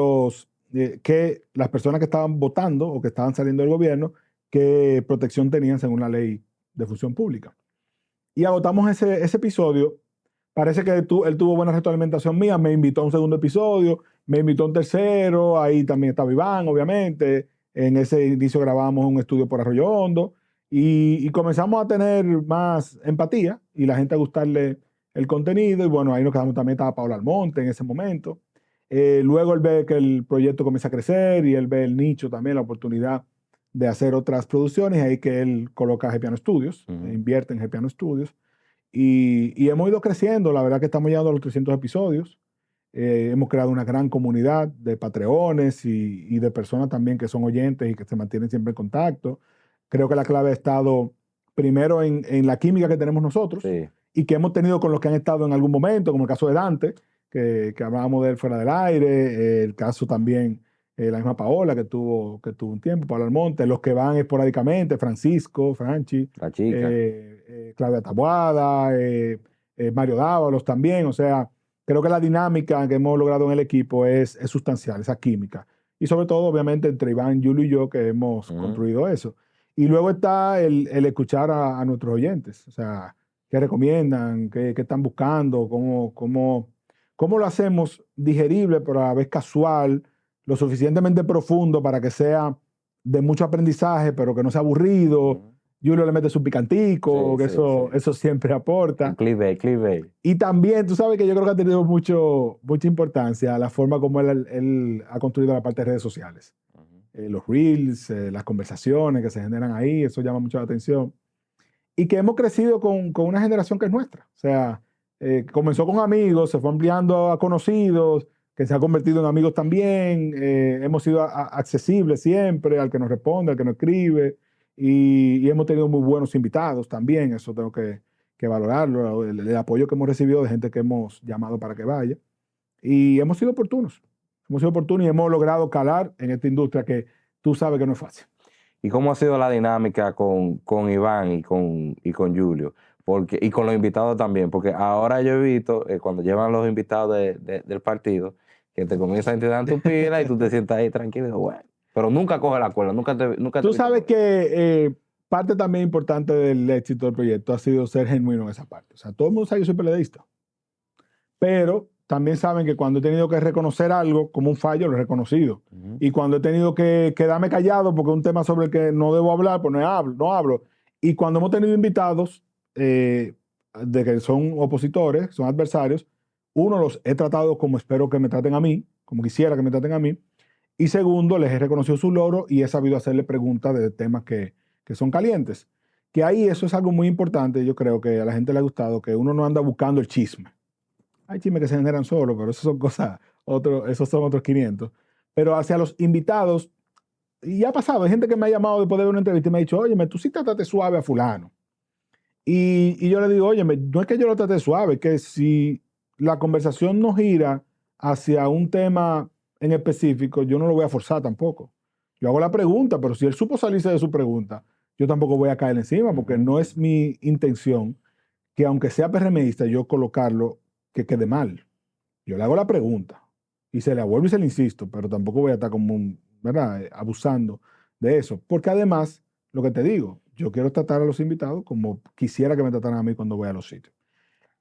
que las personas que estaban votando o que estaban saliendo del gobierno, qué protección tenían según la ley de función pública. Y agotamos ese episodio. Parece que él tuvo buena retroalimentación mía, me invitó a un segundo episodio, me invitó a un tercero, ahí también estaba Iván, obviamente. En ese inicio grabamos un estudio por Arroyo Hondo y comenzamos a tener más empatía y la gente a gustarle el contenido. Y bueno, ahí nos quedamos, también estaba Paula Almonte en ese momento. Luego él ve que el proyecto comienza a crecer y él ve el nicho también, la oportunidad de hacer otras producciones, ahí que él coloca Gepiano Studios, invierte en Gepiano Studios. Y hemos ido creciendo, la verdad que estamos llegando a los 300 episodios. Hemos creado una gran comunidad de patreones y de personas también que son oyentes y que se mantienen siempre en contacto. Creo que la clave ha estado primero en la química que tenemos nosotros y que hemos tenido con los que han estado en algún momento, como el caso de Dante, que hablábamos de él fuera del aire, el caso también, la misma Paola que tuvo un tiempo, Paola Almonte, los que van esporádicamente, Francisco, Franchi, La chica. Claudia Taboada, Mario Dávalos también, o sea, creo que la dinámica que hemos logrado en el equipo es sustancial, esa química. Y sobre todo, obviamente, entre Iván, Julio y yo que hemos construido eso. Y luego está el escuchar a nuestros oyentes, o sea, qué recomiendan, qué están buscando, cómo lo hacemos digerible, pero a la vez casual, lo suficientemente profundo para que sea de mucho aprendizaje, pero que no sea aburrido. Julio le mete su picantico, que eso siempre aporta. Clickbait. Y también, tú sabes que yo creo que ha tenido mucha importancia la forma como él ha construido la parte de redes sociales. Los reels, las conversaciones que se generan ahí, eso llama mucho la atención. Y que hemos crecido con una generación que es nuestra. O sea, comenzó con amigos, se fue ampliando a conocidos, que se ha convertido en amigos también. Hemos sido accesibles siempre al que nos responde, al que nos escribe. Y hemos tenido muy buenos invitados también, eso tengo que valorarlo, el apoyo que hemos recibido de gente que hemos llamado para que vaya. Y hemos sido oportunos y hemos logrado calar en esta industria que tú sabes que no es fácil. ¿Y cómo ha sido la dinámica con Iván y con Julio? Y con los invitados también, porque ahora yo he visto, cuando llevan los invitados del partido, que te comienzan a tirar tu pila y tú te sientas ahí tranquilo, bueno. Pero nunca coge la cuerda, nunca Tú sabes que parte también importante del éxito del proyecto ha sido ser genuino en esa parte. O sea, todo el mundo sabe que yo soy periodista, pero también saben que cuando he tenido que reconocer algo como un fallo, lo he reconocido. Y cuando he tenido que quedarme callado porque es un tema sobre el que no debo hablar, pues no hablo. Y cuando hemos tenido invitados de que son opositores, son adversarios, uno, los he tratado como espero que me traten a mí, como quisiera que me traten a mí. Y segundo, les he reconocido su logro y he sabido hacerle preguntas de temas que son calientes. Que ahí eso es algo muy importante, yo creo que a la gente le ha gustado, que uno no anda buscando el chisme. Hay chismes que se generan solo, pero eso son cosas, esos son otros 500. Pero hacia los invitados, y ha pasado, hay gente que me ha llamado después de ver una entrevista y me ha dicho, óyeme, tú sí trataste suave a fulano. Y yo le digo, óyeme, no es que yo lo trate suave, es que si la conversación no gira hacia un tema en específico, yo no lo voy a forzar tampoco. Yo hago la pregunta, pero si él supo salirse de su pregunta, yo tampoco voy a caer encima, porque no es mi intención que aunque sea PRMista, yo colocarlo que quede mal. Yo le hago la pregunta y se la vuelvo y se la insisto, pero tampoco voy a estar como ¿verdad? Abusando de eso. Porque además, lo que te digo, yo quiero tratar a los invitados como quisiera que me trataran a mí cuando voy a los sitios.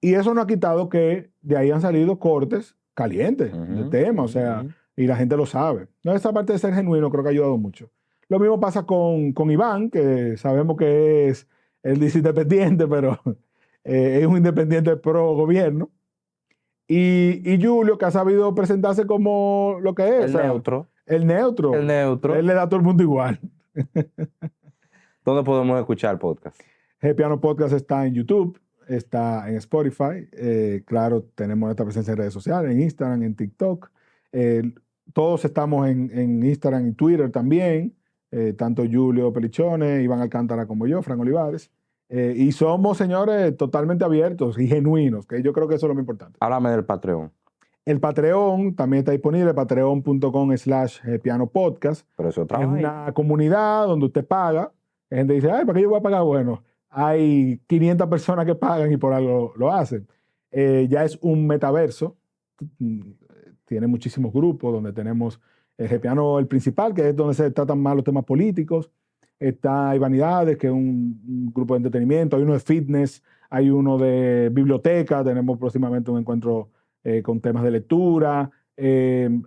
Y eso no ha quitado que de ahí han salido cortes calientes de tema, o sea, y la gente lo sabe. No, esa parte de ser genuino creo que ha ayudado mucho. Lo mismo pasa con Iván, que sabemos que él dice independiente, pero es un independiente pro gobierno. Y Julio, que ha sabido presentarse como lo que es. Neutro. El neutro. El neutro. Él le da a todo el mundo igual. ¿Dónde podemos escuchar el podcast? Gepiano Podcast está en YouTube, está en Spotify. Claro, tenemos esta presencia en redes sociales, en Instagram, en TikTok. Todos estamos en Instagram y Twitter también. Tanto Julio Pelichone, Iván Alcántara como yo, Fran Olivares. Y somos, señores, totalmente abiertos y genuinos, que yo creo que eso es lo más importante. Háblame del Patreon. El Patreon también está disponible, patreon.com/gepianopodcast. Pero eso es una comunidad donde usted paga. La gente dice, ay, ¿para qué yo voy a pagar? Bueno, hay 500 personas que pagan y por algo lo hacen. Ya es un metaverso. Tiene muchísimos grupos donde tenemos El Gepiano, el principal, que es donde se tratan más los temas políticos. Hay Vanidades, que es un grupo de entretenimiento. Hay uno de fitness, hay uno de biblioteca. Tenemos próximamente un encuentro con temas de lectura.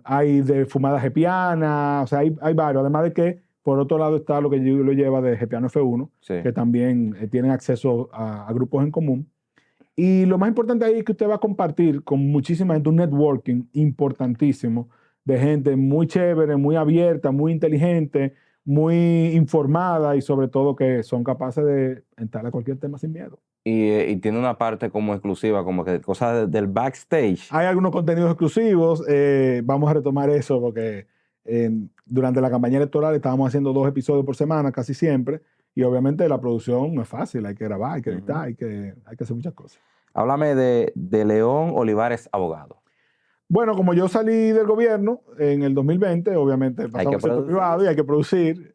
Hay de fumada gepiana. O sea, hay varios. Además de que, por otro lado, está lo que yo lo lleva de Gepiano F1, Sí. que también tienen acceso a grupos en común. Y lo más importante ahí es que usted va a compartir con muchísima gente un networking importantísimo de gente muy chévere, muy abierta, muy inteligente, muy informada y sobre todo que son capaces de entrar a cualquier tema sin miedo. Y tiene una parte como exclusiva, como que cosas del backstage. Hay algunos contenidos exclusivos, vamos a retomar eso porque durante la campaña electoral estábamos haciendo 2 episodios por semana casi siempre y obviamente la producción no es fácil, hay que grabar, hay que editar, hay que hacer muchas cosas. Háblame de León Olivares Abogado. Bueno, como yo salí del gobierno en el 2020, obviamente pasamos al sector producir. privado y hay que producir.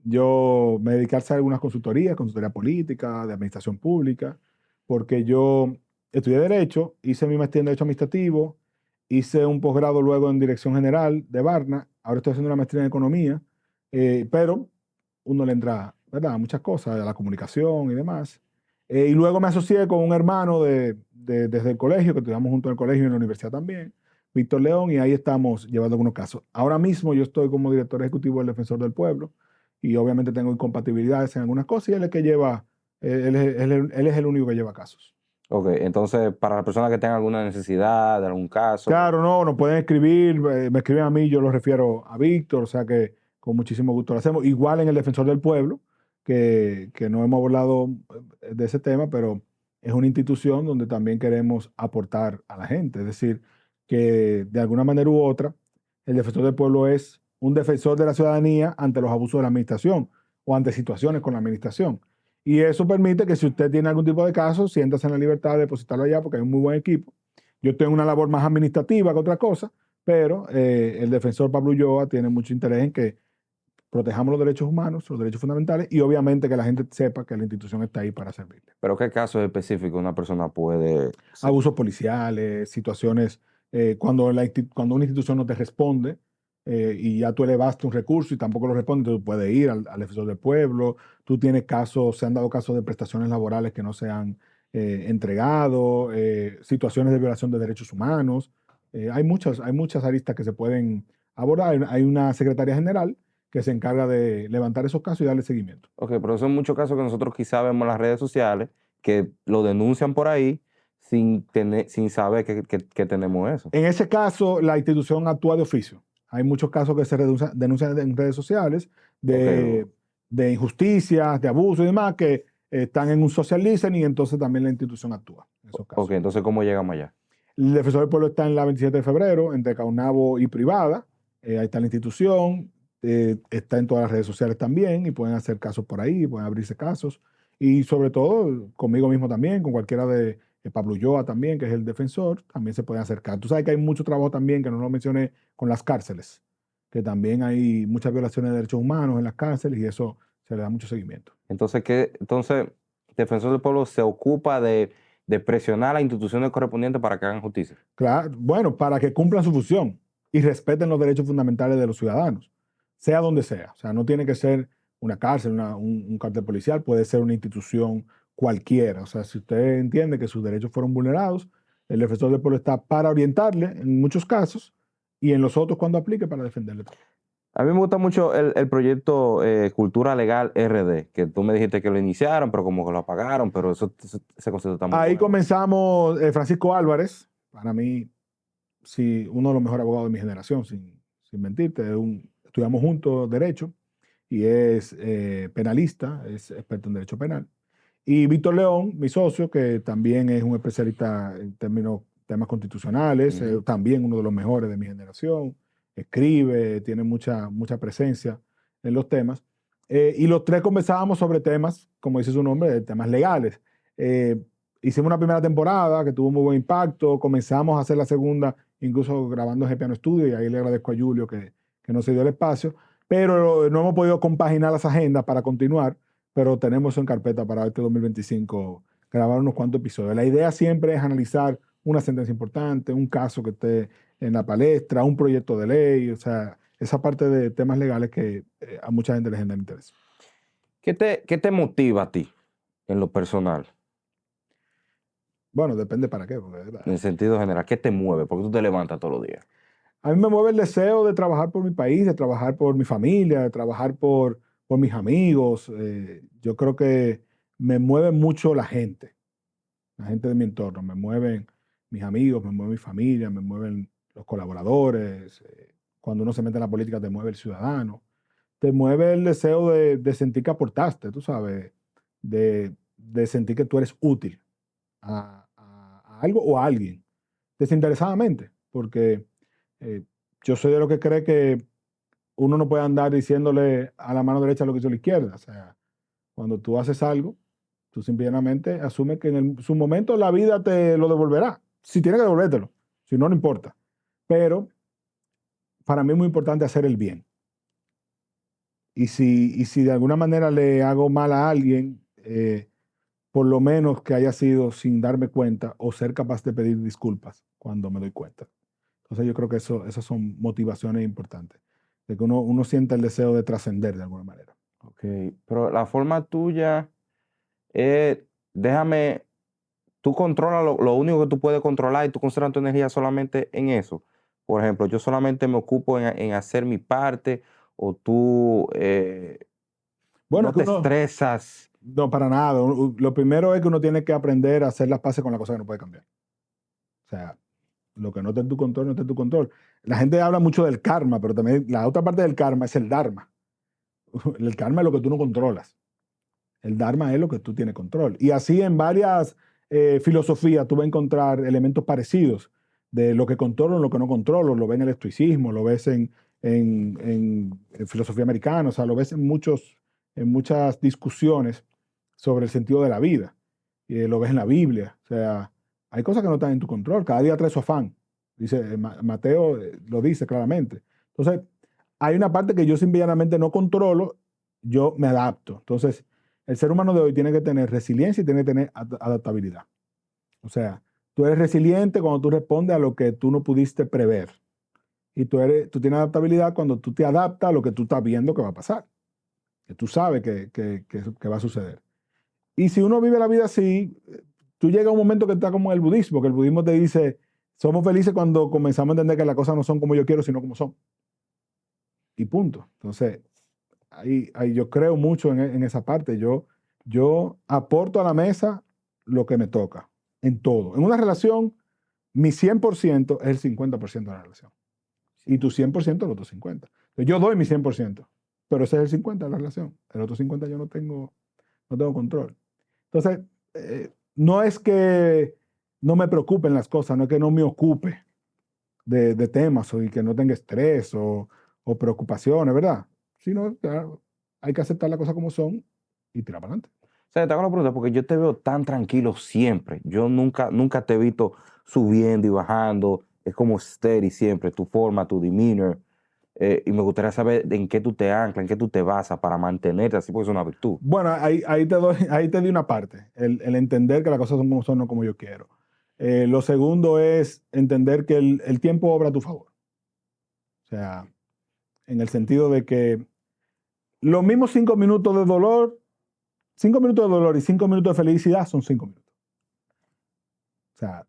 Yo me dediqué a hacer algunas consultoría política, de administración pública, porque yo estudié Derecho, hice mi maestría en Derecho Administrativo, hice un posgrado luego en Dirección General de Barna, ahora estoy haciendo una maestría en Economía, pero uno le entra, ¿verdad?, a muchas cosas, a la comunicación y demás. Y luego me asocié con un hermano desde el colegio, que estudiamos junto en el colegio y en la universidad también, Víctor León, y ahí estamos llevando algunos casos. Ahora mismo yo estoy como director ejecutivo del Defensor del Pueblo y obviamente tengo incompatibilidades en algunas cosas y él es el que lleva, él es el único que lleva casos. Ok, entonces para las personas que tengan alguna necesidad de algún caso. Claro, no, nos pueden escribir, me escriben a mí, yo los refiero a Víctor, o sea que con muchísimo gusto lo hacemos. Igual en el Defensor del Pueblo, que no hemos hablado de ese tema, pero es una institución donde también queremos aportar a la gente. Es decir, que de alguna manera u otra, el Defensor del Pueblo es un defensor de la ciudadanía ante los abusos de la administración o ante situaciones con la administración. Y eso permite que si usted tiene algún tipo de caso, siéntase en la libertad de depositarlo allá porque hay un muy buen equipo. Yo tengo una labor más administrativa que otra cosa, pero el defensor Pablo Ulloa tiene mucho interés en que protejamos los derechos humanos, los derechos fundamentales y obviamente que la gente sepa que la institución está ahí para servirle. ¿Pero qué casos específicos una persona puede...? Abusos policiales, situaciones, cuando una institución no te responde y ya tú elevaste un recurso y tampoco lo responde, tú puedes ir al defensor del pueblo. Tú tienes casos, se han dado casos de prestaciones laborales que no se han entregado, situaciones de violación de derechos humanos. Hay muchas aristas que se pueden abordar. Hay una secretaría general que se encarga de levantar esos casos y darle seguimiento. Ok, pero son muchos casos que nosotros quizá vemos en las redes sociales que lo denuncian por ahí sin saber que tenemos eso. En ese caso, la institución actúa de oficio. Hay muchos casos que se denuncian en redes sociales de injusticias, de abuso y demás, que están en un social listening y entonces también la institución actúa en esos casos. Ok, entonces ¿cómo llegamos allá? El Defensor del Pueblo está en la 27 de febrero, entre Caunabo y Privada. Ahí está la institución. Está en todas las redes sociales también y pueden hacer casos por ahí, pueden abrirse casos. Y sobre todo, conmigo mismo también, con cualquiera de Pablo Ulloa también, que es el defensor, también se pueden acercar. Tú sabes que hay mucho trabajo también, que no lo mencioné, con las cárceles, que también hay muchas violaciones de derechos humanos en las cárceles y eso se le da mucho seguimiento. Entonces, Defensor del Pueblo se ocupa de presionar a las instituciones correspondientes para que hagan justicia. Claro, bueno, para que cumplan su función y respeten los derechos fundamentales de los ciudadanos, sea donde sea. O sea, no tiene que ser una cárcel, un cartel policial, puede ser una institución cualquiera. O sea, si usted entiende que sus derechos fueron vulnerados, el defensor del pueblo está para orientarle en muchos casos y en los otros cuando aplique para defenderle. A mí me gusta mucho el proyecto Cultura Legal RD, que tú me dijiste que lo iniciaron, pero como que lo apagaron, pero ese concepto está muy Ahí bueno. comenzamos, Francisco Álvarez, para mí, sí, uno de los mejores abogados de mi generación, sin mentirte, estudiamos juntos Derecho y es penalista, es experto en Derecho Penal. Y Víctor León, mi socio, que también es un especialista en temas constitucionales, también uno de los mejores de mi generación, escribe, tiene mucha presencia en los temas. Y los tres conversábamos sobre temas, como dice su nombre, de temas legales. Hicimos una primera temporada que tuvo muy buen impacto, comenzamos a hacer la segunda, incluso grabando en Gepiano Studio, y ahí le agradezco a Julio que no se dio el espacio, pero no hemos podido compaginar las agendas para continuar, pero tenemos en carpeta para este 2025 grabar unos cuantos episodios. La idea siempre es analizar una sentencia importante, un caso que esté en la palestra, un proyecto de ley, o sea, esa parte de temas legales que a mucha gente le genera interés. ¿Qué te motiva a ti en lo personal? Bueno, depende para qué, porque En el sentido general, ¿qué te mueve? ¿Por qué tú te levantas todos los días? a mí me mueve el deseo de trabajar por mi país, de trabajar por mi familia, de trabajar por mis amigos. Yo creo que me mueve mucho la gente de mi entorno, me mueven mis amigos, me mueve mi familia, me mueven los colaboradores. Cuando uno se mete en la política, te mueve el ciudadano, te mueve el deseo de sentir que aportaste, tú sabes, de sentir que tú eres útil a algo o a alguien, desinteresadamente, porque yo soy de los que cree que uno no puede andar diciéndole a la mano derecha lo que hizo la izquierda. O sea, cuando tú haces algo, tú simplemente asumes que su momento la vida te lo devolverá. Si tiene que devolvértelo, si no, no importa. Pero para mí es muy importante hacer el bien. Y si de alguna manera le hago mal a alguien, por lo menos que haya sido sin darme cuenta o ser capaz de pedir disculpas cuando me doy cuenta. Entonces yo creo que esas son motivaciones importantes, de que uno sienta el deseo de trascender de alguna manera. Ok, pero la forma tuya es, déjame, tú controlas lo único que tú puedes controlar y tú concentras tu energía solamente en eso. Por ejemplo, yo solamente me ocupo en hacer mi parte o tú Bueno, no que te uno, estresas. no, para nada. Lo primero es que uno tiene que aprender a hacer las paces con la cosa que no puede cambiar. O sea, lo que no está en tu control, no está en tu control. La gente habla mucho del karma, pero también la otra parte del karma es el dharma. El karma es lo que tú no controlas. El dharma es lo que tú tienes control. Y así en varias filosofías tú vas a encontrar elementos parecidos de lo que controlo y lo que no controlo. Lo ves en el estoicismo, lo ves en filosofía americana, o sea, lo ves en muchas discusiones sobre el sentido de la vida. Lo ves en la Biblia. O sea, hay cosas que no están en tu control. Cada día trae su afán. Dice, Mateo lo dice claramente. Entonces, hay una parte que yo simplemente no controlo, yo me adapto. Entonces, el ser humano de hoy tiene que tener resiliencia y tiene que tener adaptabilidad. O sea, tú eres resiliente cuando tú respondes a lo que tú no pudiste prever. Y tú tienes adaptabilidad cuando tú te adaptas a lo que tú estás viendo que va a pasar. Que tú sabes que va a suceder. Y si uno vive la vida así, tú llegas a un momento que está como el budismo, que el budismo te dice, somos felices cuando comenzamos a entender que las cosas no son como yo quiero, sino como son. Y punto. Entonces, ahí yo creo mucho en esa parte. Yo aporto a la mesa lo que me toca, en todo. En una relación, mi 100% es el 50% de la relación. Y tu 100% el otro 50%. Entonces, yo doy mi 100%, pero ese es el 50% de la relación. El otro 50% yo no tengo control. Entonces, no es que no me preocupen las cosas, no es que no me ocupe de temas y que no tenga estrés o preocupaciones, ¿verdad? Sino, claro, hay que aceptar las cosas como son y tirar para adelante. O sea, te hago la pregunta porque yo te veo tan tranquilo siempre. Yo nunca te he visto subiendo y bajando. Es como steady siempre, tu forma, tu demeanor. Y me gustaría saber en qué tú te anclas, en qué tú te basas para mantenerte así, porque es una virtud. Bueno, ahí te di una parte, el entender que las cosas son como son, no como yo quiero. Lo segundo es entender que el tiempo obra a tu favor. O sea, en el sentido de que los mismos 5 minutos de dolor, 5 minutos de dolor y 5 minutos de felicidad son 5 minutos. O sea,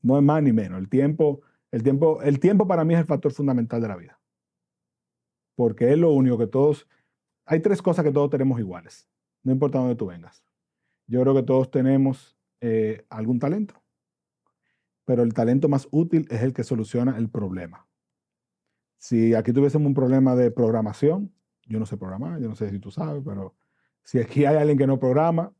no es más ni menos. El tiempo para mí es el factor fundamental de la vida. Porque es lo único que todos, hay tres cosas que todos tenemos iguales, no importa dónde tú vengas. Yo creo que todos tenemos algún talento, pero el talento más útil es el que soluciona el problema. Si aquí tuviésemos un problema de programación, yo no sé programar, yo no sé si tú sabes, pero si aquí hay alguien que no programa,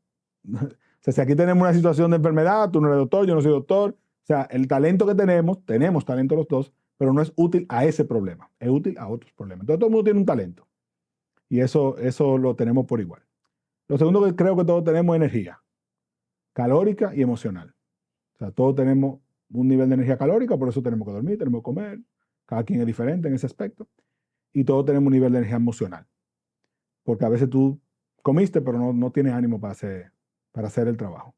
o sea, si aquí tenemos una situación de enfermedad, tú no eres doctor, yo no soy doctor, o sea, el talento que tenemos talento los dos, pero no es útil a ese problema, es útil a otros problemas. Entonces todo el mundo tiene un talento y eso lo tenemos por igual. Lo segundo que creo que todos tenemos es energía, calórica y emocional. O sea, todos tenemos un nivel de energía calórica, por eso tenemos que dormir, tenemos que comer, cada quien es diferente en ese aspecto, y todos tenemos un nivel de energía emocional, porque a veces tú comiste, pero no tienes ánimo para hacer el trabajo.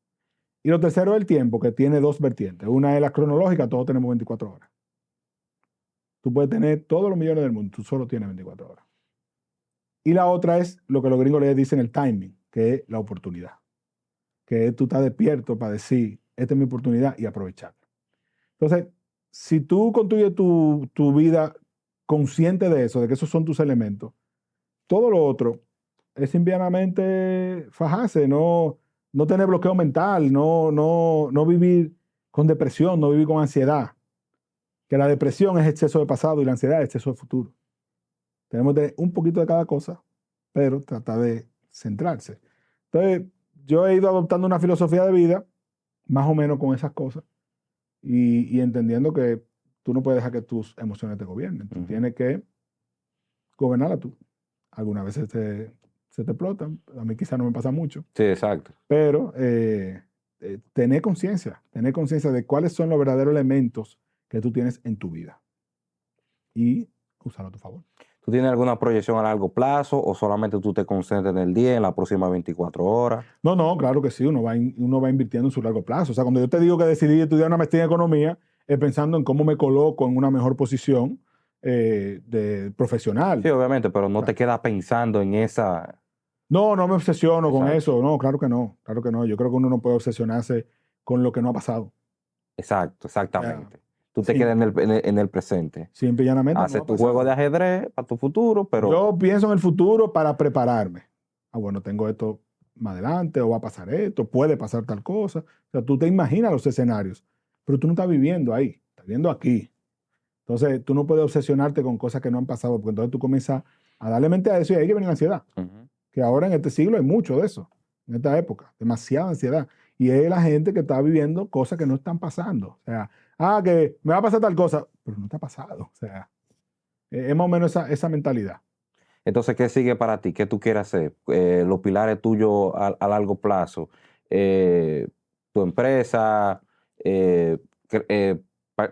Y lo tercero es el tiempo, que tiene dos vertientes. Una es la cronológica, todos tenemos 24 horas. Tú puedes tener todos los millones del mundo, tú solo tienes 24 horas. Y la otra es lo que los gringos le dicen el timing, que es la oportunidad. Que tú estás despierto para decir, esta es mi oportunidad y aprovecharla. Entonces, si tú construyes tu vida consciente de eso, de que esos son tus elementos, todo lo otro es simplemente fajarse, no tener bloqueo mental, no vivir con depresión, no vivir con ansiedad. Que la depresión es exceso de pasado y la ansiedad es exceso de futuro. Tenemos de un poquito de cada cosa, pero tratar de centrarse. Entonces, yo he ido adoptando una filosofía de vida, más o menos con esas cosas, y entendiendo que tú no puedes dejar que tus emociones te gobiernen. Tú tienes que gobernarla tú. Algunas veces se te explotan. A mí quizás no me pasa mucho. Sí, exacto. Pero tener conciencia de cuáles son los verdaderos elementos que tú tienes en tu vida y usarlo a tu favor. ¿Tú tienes alguna proyección a largo plazo o solamente tú te concentras en el día, en las próximas 24 horas? No, claro que sí, uno va invirtiendo en su largo plazo. O sea, cuando yo te digo que decidí estudiar una maestría en economía, es pensando en cómo me coloco en una mejor posición de profesional. Sí, obviamente, pero no te quedas pensando en esa... No me obsesiono con Exacto. eso. No, claro que no. Yo creo que uno no puede obsesionarse con lo que no ha pasado. Exacto, exactamente. Tú te sí. quedas en el presente. Simple y llanamente. Haces no ha tu pasado. juego de ajedrez para tu futuro, pero... Yo pienso en el futuro para prepararme. Bueno, tengo esto más adelante, o va a pasar esto, puede pasar tal cosa. O sea, tú te imaginas los escenarios, pero tú no estás viviendo ahí, estás viviendo aquí. Entonces, tú no puedes obsesionarte con cosas que no han pasado, porque entonces tú comienzas a darle mente a eso y ahí que viene la ansiedad. Que ahora en este siglo hay mucho de eso, en esta época, demasiada ansiedad. Y es la gente que está viviendo cosas que no están pasando. O sea, que me va a pasar tal cosa, pero no te ha pasado. O sea, es más o menos esa mentalidad. Entonces, ¿qué sigue para ti? ¿Qué tú quieres hacer? Los pilares tuyos a largo plazo. Tu empresa,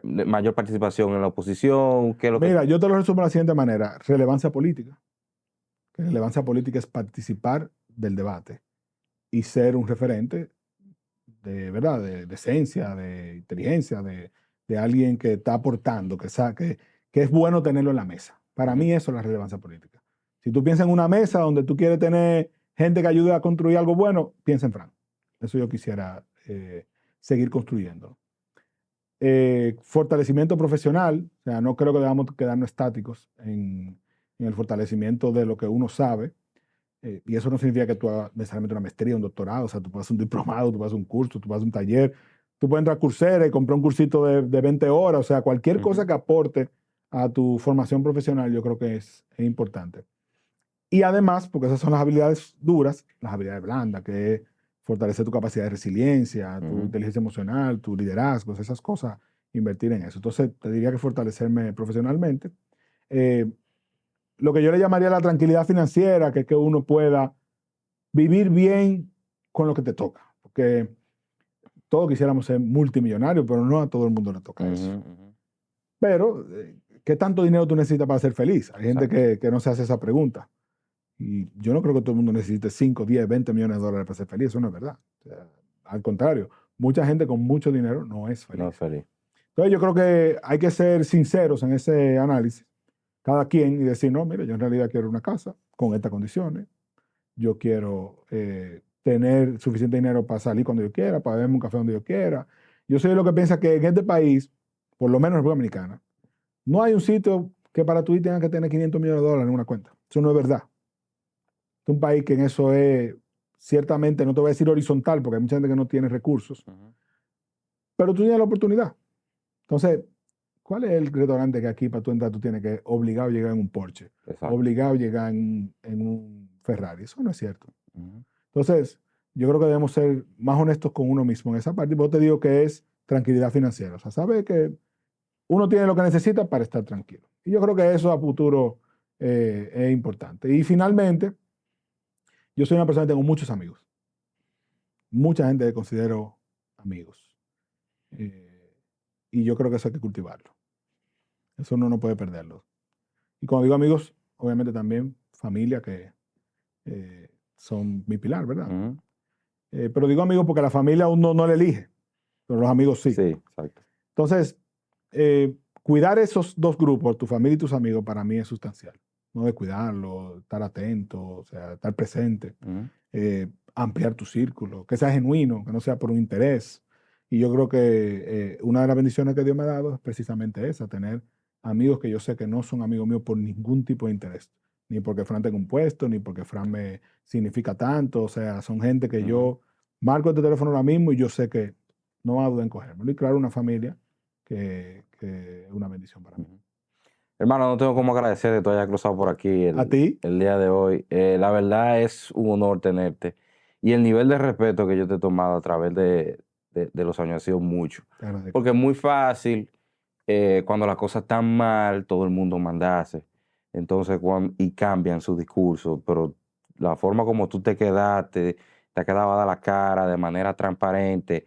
mayor participación en la oposición. ¿Qué es lo que... Mira, yo te lo resumo de la siguiente manera. Relevancia política. Que relevancia política es participar del debate y ser un referente de verdad, de esencia, de inteligencia, de alguien que está aportando, que es bueno tenerlo en la mesa. Para mí eso es la relevancia política. Si tú piensas en una mesa donde tú quieres tener gente que ayude a construir algo bueno, piensa en Fran. Eso yo quisiera seguir construyendo. Fortalecimiento profesional, o sea, no creo que debamos quedarnos estáticos en el fortalecimiento de lo que uno sabe. Y eso no significa que tú hagas necesariamente una maestría, un doctorado, o sea, tú puedes hacer un diplomado, tú puedes hacer un curso, tú puedes hacer un taller, tú puedes entrar a Coursera y comprar un cursito de 20 horas, o sea, cualquier cosa que aporte a tu formación profesional yo creo que es importante. Y además, porque esas son las habilidades duras, las habilidades blandas, que es fortalecer tu capacidad de resiliencia, tu inteligencia emocional, tu liderazgo, esas cosas, invertir en eso. Entonces, te diría que fortalecerme profesionalmente. Lo que yo le llamaría la tranquilidad financiera, que es que uno pueda vivir bien con lo que te toca. Porque todos quisiéramos ser multimillonarios, pero no a todo el mundo le toca eso. Pero, ¿qué tanto dinero tú necesitas para ser feliz? Hay gente que no se hace esa pregunta. Y yo no creo que todo el mundo necesite 5, 10, 20 millones de dólares para ser feliz. Eso no es verdad. O sea, al contrario, mucha gente con mucho dinero no es feliz. No es feliz. Entonces, yo creo que hay que ser sinceros en ese análisis, cada quien, y decir, no, mire, yo en realidad quiero una casa con estas condiciones. Yo quiero tener suficiente dinero para salir cuando yo quiera, para beberme un café donde yo quiera. Yo soy de lo que piensa que en este país, por lo menos en República Dominicana, no hay un sitio que para tú ir tengas que tener 500 millones de dólares en una cuenta. Eso no es verdad. Es un país que en eso es, ciertamente, no te voy a decir horizontal, porque hay mucha gente que no tiene recursos, pero tú tienes la oportunidad. Entonces, ¿cuál es el restaurante que aquí para tú entrar tú tienes que obligado a llegar en un Porsche? Exacto. Obligado a llegar en un Ferrari? Eso no es cierto. Entonces, yo creo que debemos ser más honestos con uno mismo en esa parte. Y yo te digo que es tranquilidad financiera. O sea, sabe que uno tiene lo que necesita para estar tranquilo. Y yo creo que eso a futuro es importante. Y finalmente, yo soy una persona que tengo muchos amigos. Mucha gente que considero amigos. Y yo creo que eso hay que cultivarlo. Eso uno no puede perderlo. Y cuando digo amigos, obviamente también familia, que son mi pilar, ¿verdad? Pero digo amigos porque la familia uno no le elige, pero los amigos sí. Sí, exacto. Entonces, cuidar esos dos grupos, tu familia y tus amigos, para mí es sustancial. No descuidarlo, estar atento, o sea, estar presente, ampliar tu círculo, que sea genuino, que no sea por un interés. Y yo creo que una de las bendiciones que Dios me ha dado es precisamente esa, tener amigos que yo sé que no son amigos míos por ningún tipo de interés. Ni porque Fran tenga un puesto, ni porque Fran me significa tanto. O sea, son gente que yo marco este teléfono ahora mismo y yo sé que no van a dudar en cogérmelo. Y claro, una familia que es una bendición para mí. Hermano, no tengo cómo agradecer que tú hayas cruzado por aquí ¿A ti? el día de hoy. La verdad es un honor tenerte. Y el nivel de respeto que yo te he tomado a través de los años ha sido mucho. Te agradezco. Porque es muy fácil, cuando las cosas están mal, todo el mundo mandase. Entonces, y cambian su discurso. Pero la forma como tú te quedaste, te has quedado a dar la cara de manera transparente.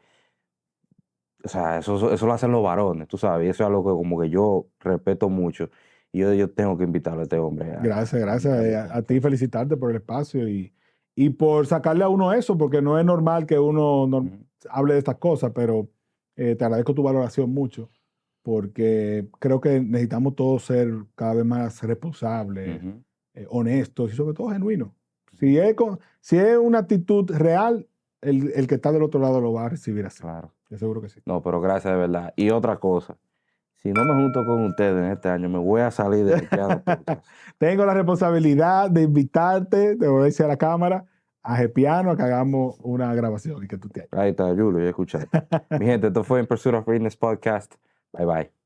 O sea, eso lo hacen los varones, tú sabes. Y eso es algo que como que yo respeto mucho. Y yo tengo que invitarle a este hombre Gracias. A ti felicitarte por el espacio y por sacarle a uno eso, porque no es normal que uno hable de estas cosas, pero te agradezco tu valoración mucho, porque creo que necesitamos todos ser cada vez más responsables, honestos y sobre todo genuinos. Si es una actitud real, el que está del otro lado lo va a recibir así. Claro. Yo seguro que sí. No, pero gracias de verdad. Y otra cosa, si no me junto con ustedes en este año, me voy a salir de Jepeando Podcast. Tengo la responsabilidad de invitarte, te voy a decir a la cámara, a Jepiano, a que hagamos una grabación y que tú te Ahí está, Julio, ya escuchaste. Mi gente, esto fue In Pursuit of Greatness Podcast. Bye, bye.